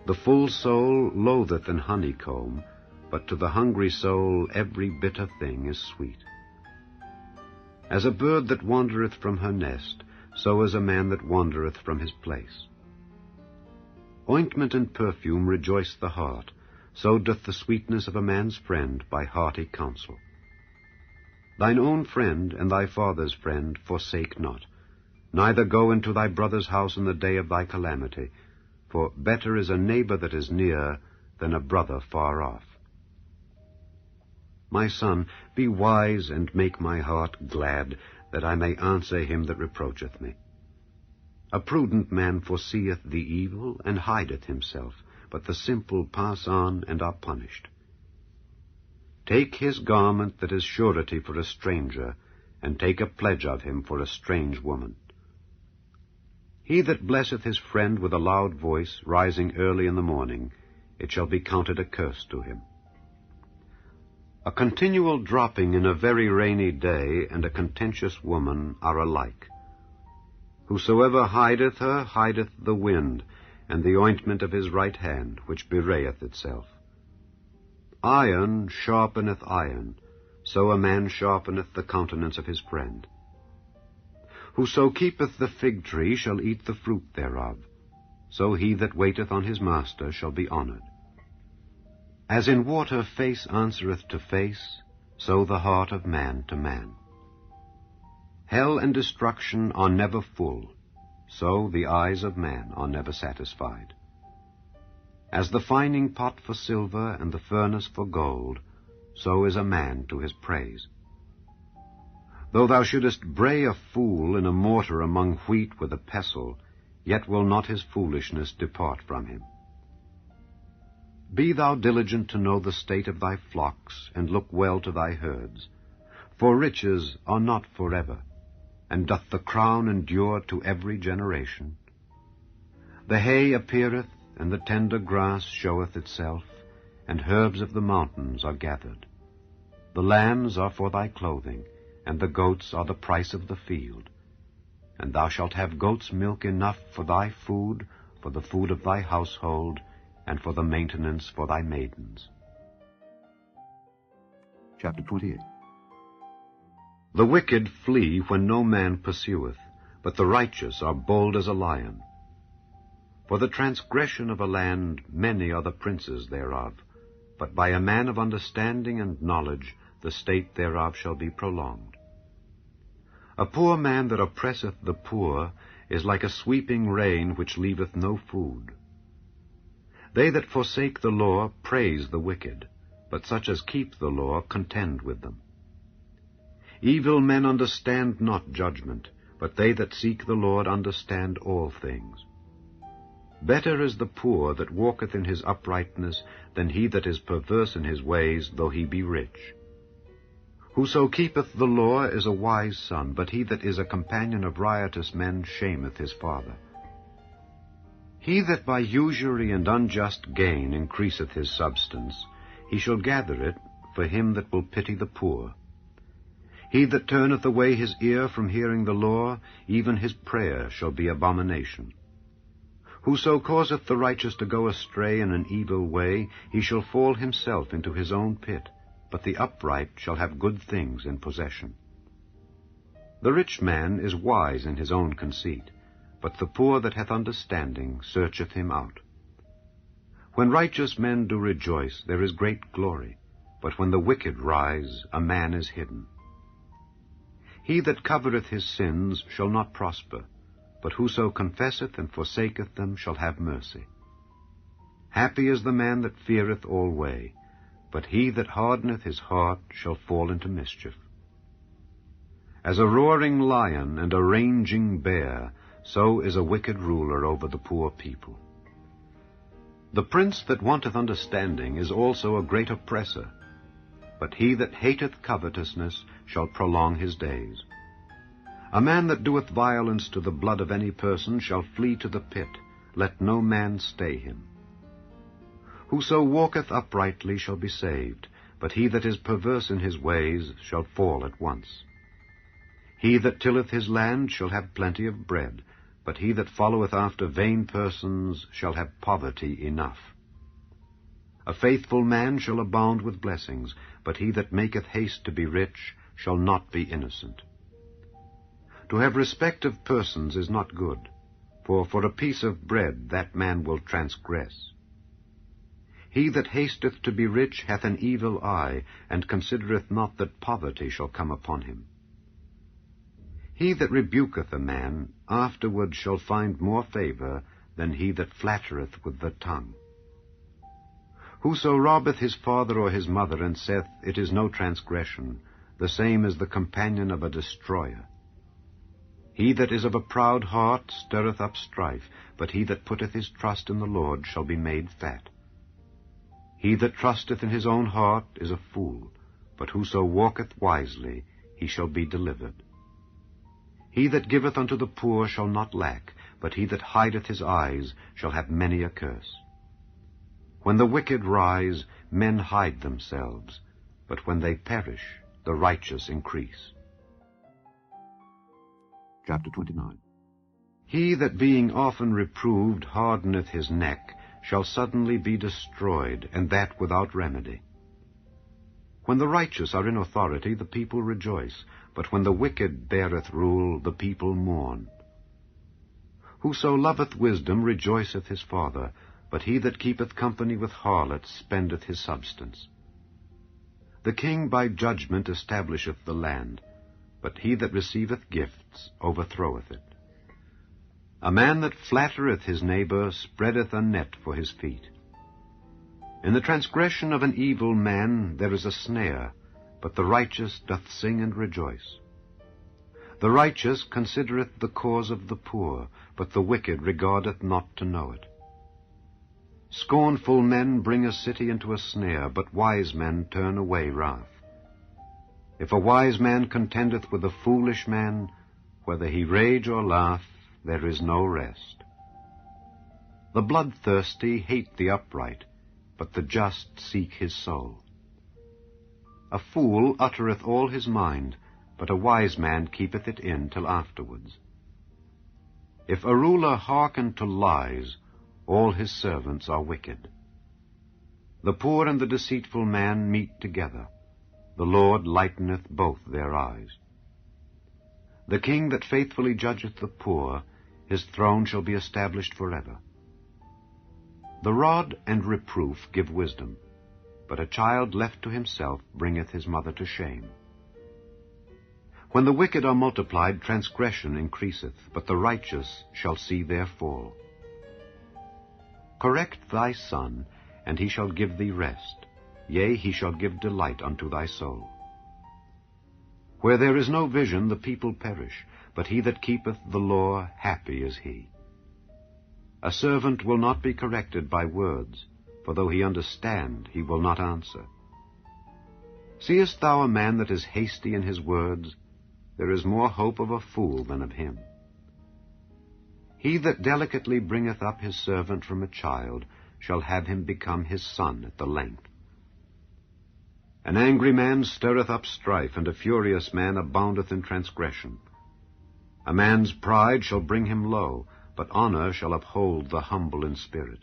The full soul loatheth an honeycomb, but to the hungry soul every bitter thing is sweet. As a bird that wandereth from her nest, so is a man that wandereth from his place. Ointment and perfume rejoice the heart, so doth the sweetness of a man's friend by hearty counsel. Thine own friend and thy father's friend forsake not, neither go into thy brother's house in the day of thy calamity, for better is a neighbor that is near than a brother far off. My son, be wise and make my heart glad, that I may answer him that reproacheth me. A prudent man foreseeth the evil, and hideth himself, but the simple pass on and are punished. Take his garment that is surety for a stranger, and take a pledge of him for a strange woman. He that blesseth his friend with a loud voice, rising early in the morning, it shall be counted a curse to him. A continual dropping in a very rainy day and a contentious woman are alike. Whosoever hideth her hideth the wind, and the ointment of his right hand, which bewrayeth itself. Iron sharpeneth iron, so a man sharpeneth the countenance of his friend. Whoso keepeth the fig tree shall eat the fruit thereof, so he that waiteth on his master shall be honored. As in water face answereth to face, so the heart of man to man. Hell and destruction are never full, so the eyes of man are never satisfied. As the fining pot for silver and the furnace for gold, so is a man to his praise. Though thou shouldest bray a fool in a mortar among wheat with a pestle, yet will not his foolishness depart from him. Be thou diligent to know the state of thy flocks, and look well to thy herds. For riches are not forever, and doth the crown endure to every generation? The hay appeareth, and the tender grass showeth itself, and herbs of the mountains are gathered. The lambs are for thy clothing, and the goats are the price of the field. And thou shalt have goat's milk enough for thy food, for the food of thy household, and for the maintenance for thy maidens. Chapter 28. The wicked flee when no man pursueth, but the righteous are bold as a lion. For the transgression of a land many are the princes thereof, but by a man of understanding and knowledge the state thereof shall be prolonged. A poor man that oppresseth the poor is like a sweeping rain which leaveth no food. They that forsake the law praise the wicked, but such as keep the law contend with them. Evil men understand not judgment, but they that seek the Lord understand all things. Better is the poor that walketh in his uprightness than he that is perverse in his ways, though he be rich. Whoso keepeth the law is a wise son, but he that is a companion of riotous men shameth his father. He that by usury and unjust gain increaseth his substance, he shall gather it for him that will pity the poor. He that turneth away his ear from hearing the law, even his prayer shall be abomination. Whoso causeth the righteous to go astray in an evil way, he shall fall himself into his own pit, but the upright shall have good things in possession. The rich man is wise in his own conceit, but the poor that hath understanding searcheth him out. When righteous men do rejoice, there is great glory, but when the wicked rise, a man is hidden. He that covereth his sins shall not prosper, but whoso confesseth and forsaketh them shall have mercy. Happy is the man that feareth alway, but he that hardeneth his heart shall fall into mischief. As a roaring lion and a raging bear, so is a wicked ruler over the poor people. The prince that wanteth understanding is also a great oppressor, but he that hateth covetousness shall prolong his days. A man that doeth violence to the blood of any person shall flee to the pit. Let no man stay him. Whoso walketh uprightly shall be saved, but he that is perverse in his ways shall fall at once. He that tilleth his land shall have plenty of bread, but he that followeth after vain persons shall have poverty enough. A faithful man shall abound with blessings, but he that maketh haste to be rich shall not be innocent. To have respect of persons is not good, for a piece of bread that man will transgress. He that hasteth to be rich hath an evil eye, and considereth not that poverty shall come upon him. He that rebuketh a man afterward shall find more favor than he that flattereth with the tongue. Whoso robbeth his father or his mother, and saith, It is no transgression, the same is the companion of a destroyer. He that is of a proud heart stirreth up strife, but he that putteth his trust in the Lord shall be made fat. He that trusteth in his own heart is a fool, but whoso walketh wisely, he shall be delivered. He that giveth unto the poor shall not lack, but he that hideth his eyes shall have many a curse. When the wicked rise, men hide themselves, but when they perish, the righteous increase. Chapter 29. He that being often reproved hardeneth his neck shall suddenly be destroyed, and that without remedy. When the righteous are in authority, the people rejoice, but when the wicked beareth rule, the people mourn. Whoso loveth wisdom rejoiceth his father, but he that keepeth company with harlots spendeth his substance. The king by judgment establisheth the land, but he that receiveth gifts overthroweth it. A man that flattereth his neighbor spreadeth a net for his feet. In the transgression of an evil man there is a snare, but the righteous doth sing and rejoice. The righteous considereth the cause of the poor, but the wicked regardeth not to know it. Scornful men bring a city into a snare, but wise men turn away wrath. If a wise man contendeth with a foolish man, whether he rage or laugh, there is no rest. The bloodthirsty hate the upright, but the just seek his soul. A fool uttereth all his mind, but a wise man keepeth it in till afterwards. If a ruler hearken to lies, all his servants are wicked. The poor and the deceitful man meet together. The Lord lighteneth both their eyes. The king that faithfully judgeth the poor, his throne shall be established forever. The rod and reproof give wisdom, but a child left to himself bringeth his mother to shame. When the wicked are multiplied, transgression increaseth, but the righteous shall see their fall. Correct thy son, and he shall give thee rest. Yea, he shall give delight unto thy soul. Where there is no vision, the people perish, but he that keepeth the law, happy is he. A servant will not be corrected by words, for though he understand, he will not answer. Seest thou a man that is hasty in his words? There is more hope of a fool than of him. He that delicately bringeth up his servant from a child shall have him become his son at the length. An angry man stirreth up strife, and a furious man aboundeth in transgression. A man's pride shall bring him low, but honor shall uphold the humble in spirit.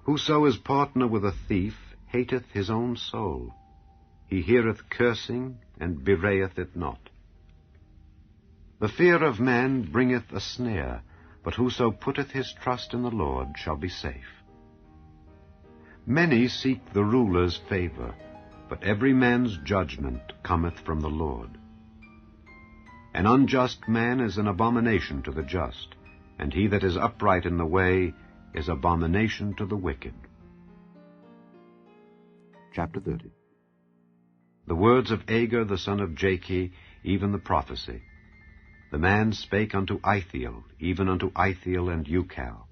Whoso is partner with a thief hateth his own soul. He heareth cursing, and bewrayeth it not. The fear of man bringeth a snare, but whoso putteth his trust in the Lord shall be safe. Many seek the ruler's favor, but every man's judgment cometh from the Lord. An unjust man is an abomination to the just, and he that is upright in the way is abomination to the wicked. Chapter 30. The words of Agur the son of Jakeh, even the prophecy. The man spake unto Ithiel, even unto Ithiel and Ucal.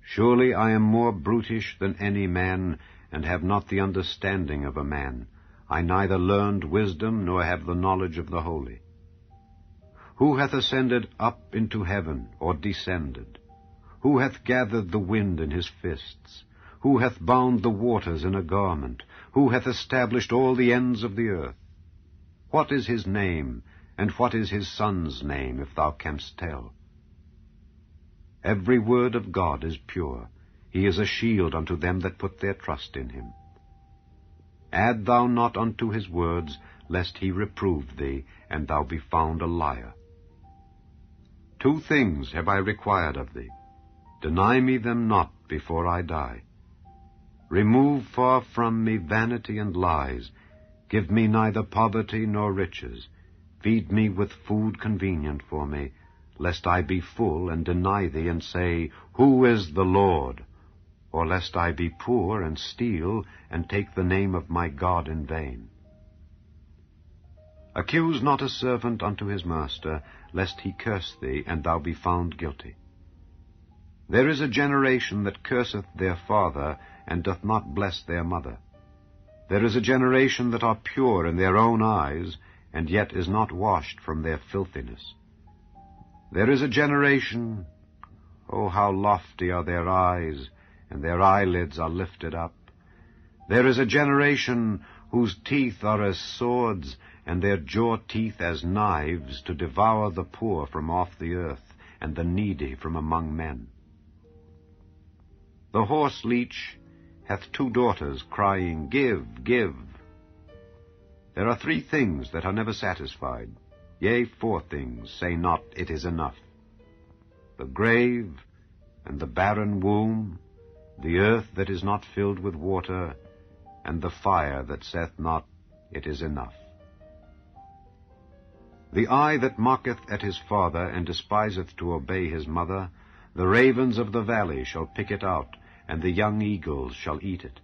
Surely I am more brutish than any man, and have not the understanding of a man. I neither learned wisdom, nor have the knowledge of the holy. Who hath ascended up into heaven, or descended? Who hath gathered the wind in his fists? Who hath bound the waters in a garment? Who hath established all the ends of the earth? What is his name, and what is his son's name, if thou canst tell? Every word of God is pure. He is a shield unto them that put their trust in him. Add thou not unto his words, lest he reprove thee, and thou be found a liar. 2 things have I required of thee. Deny me them not before I die. Remove far from me vanity and lies. Give me neither poverty nor riches. Feed me with food convenient for me, lest I be full and deny thee and say, Who is the Lord? Or lest I be poor and steal and take the name of my God in vain. Accuse not a servant unto his master, lest he curse thee, and thou be found guilty. There is a generation that curseth their father, and doth not bless their mother. There is a generation that are pure in their own eyes, and yet is not washed from their filthiness. There is a generation, oh, how lofty are their eyes, and their eyelids are lifted up. There is a generation whose teeth are as swords, and their jaw teeth as knives, to devour the poor from off the earth, and the needy from among men. The horse leech hath 2 daughters, crying, Give, give. There are 3 things that are never satisfied, yea, 4 things, say not, It is enough. The grave, and the barren womb, the earth that is not filled with water, and the fire that saith not, It is enough. The eye that mocketh at his father, and despiseth to obey his mother, the ravens of the valley shall pick it out, and the young eagles shall eat it.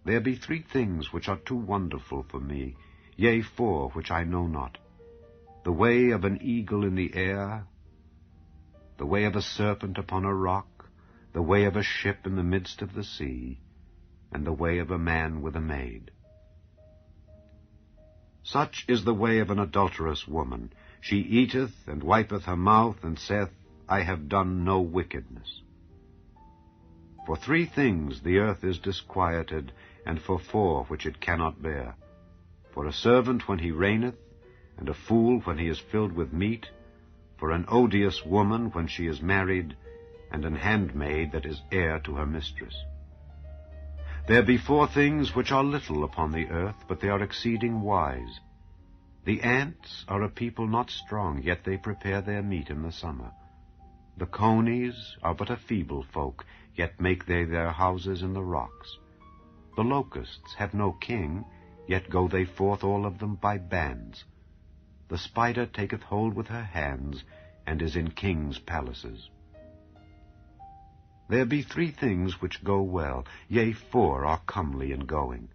There be 3 things which are too wonderful for me, yea, 4 which I know not. The way of an eagle in the air, the way of a serpent upon a rock, the way of a ship in the midst of the sea, and the way of a man with a maid. Such is the way of an adulterous woman. She eateth, and wipeth her mouth, and saith, I have done no wickedness. For 3 things the earth is disquieted, and for 4 which it cannot bear. For a servant when he reigneth, and a fool when he is filled with meat, for an odious woman when she is married, and an handmaid that is heir to her mistress. There be 4 things which are little upon the earth, but they are exceeding wise. The ants are a people not strong, yet they prepare their meat in the summer. The conies are but a feeble folk, yet make they their houses in the rocks. The locusts have no king, yet go they forth all of them by bands. The spider taketh hold with her hands, and is in kings' palaces. There be 3 things which go well, yea, 4 are comely in going.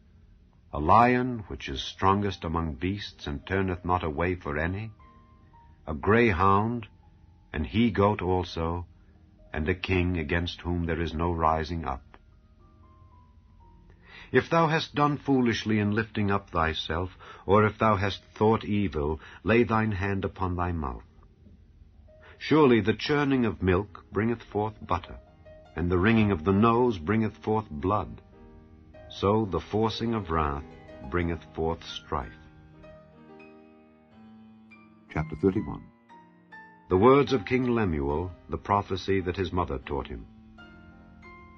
A lion which is strongest among beasts, and turneth not away for any. A greyhound, an he-goat also, and a king against whom there is no rising up. If thou hast done foolishly in lifting up thyself, or if thou hast thought evil, lay thine hand upon thy mouth. Surely the churning of milk bringeth forth butter, and the wringing of the nose bringeth forth blood. So the forcing of wrath bringeth forth strife. Chapter 31. The words of King Lemuel, the prophecy that his mother taught him.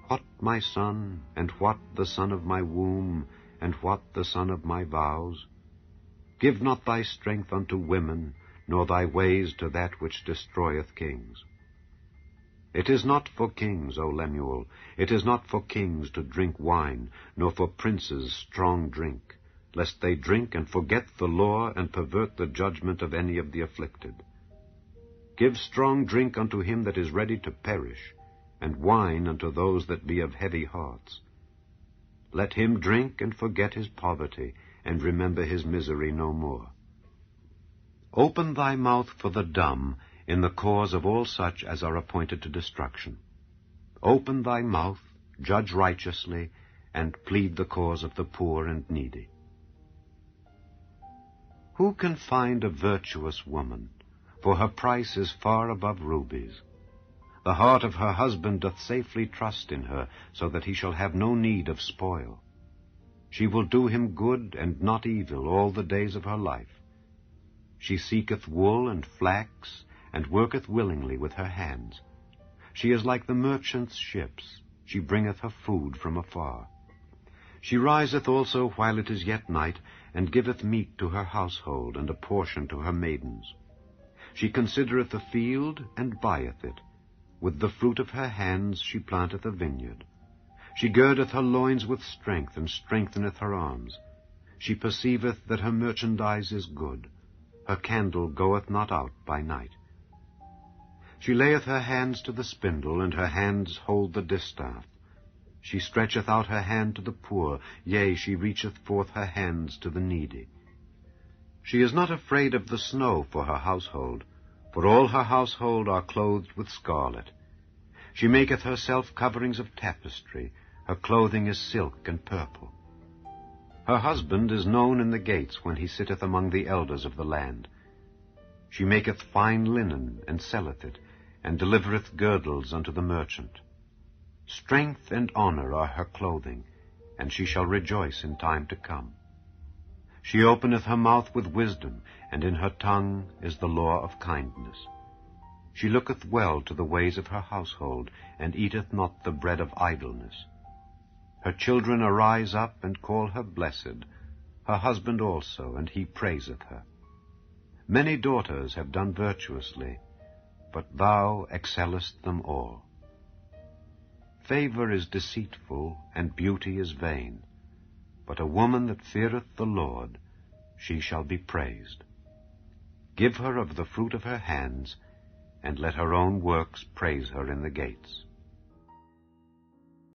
What, my son, and what the son of my womb, and what the son of my vows? Give not thy strength unto women, nor thy ways to that which destroyeth kings. It is not for kings, O Lemuel, it is not for kings to drink wine, nor for princes strong drink, lest they drink and forget the law, and pervert the judgment of any of the afflicted. Give strong drink unto him that is ready to perish, and wine unto those that be of heavy hearts. Let him drink and forget his poverty, and remember his misery no more. Open thy mouth for the dumb, in the cause of all such as are appointed to destruction. Open thy mouth, judge righteously, and plead the cause of the poor and needy. Who can find a virtuous woman? For her price is far above rubies. The heart of her husband doth safely trust in her, so that he shall have no need of spoil. She will do him good and not evil all the days of her life. She seeketh wool and flax, and worketh willingly with her hands. She is like the merchant's ships. She bringeth her food from afar. She riseth also while it is yet night, and giveth meat to her household, and a portion to her maidens. She considereth a field, and buyeth it. With the fruit of her hands she planteth a vineyard. She girdeth her loins with strength, and strengtheneth her arms. She perceiveth that her merchandise is good. Her candle goeth not out by night. She layeth her hands to the spindle, and her hands hold the distaff. She stretcheth out her hand to the poor, yea, she reacheth forth her hands to the needy. She is not afraid of the snow for her household, for all her household are clothed with scarlet. She maketh herself coverings of tapestry, her clothing is silk and purple. Her husband is known in the gates when he sitteth among the elders of the land. She maketh fine linen, and selleth it, and delivereth girdles unto the merchant. Strength and honor are her clothing, and she shall rejoice in time to come. She openeth her mouth with wisdom, and in her tongue is the law of kindness. She looketh well to the ways of her household, and eateth not the bread of idleness. Her children arise up and call her blessed, her husband also, and he praiseth her. Many daughters have done virtuously, but thou excellest them all. Favor is deceitful, and beauty is vain, but a woman that feareth the Lord, she shall be praised. Give her of the fruit of her hands, and let her own works praise her in the gates.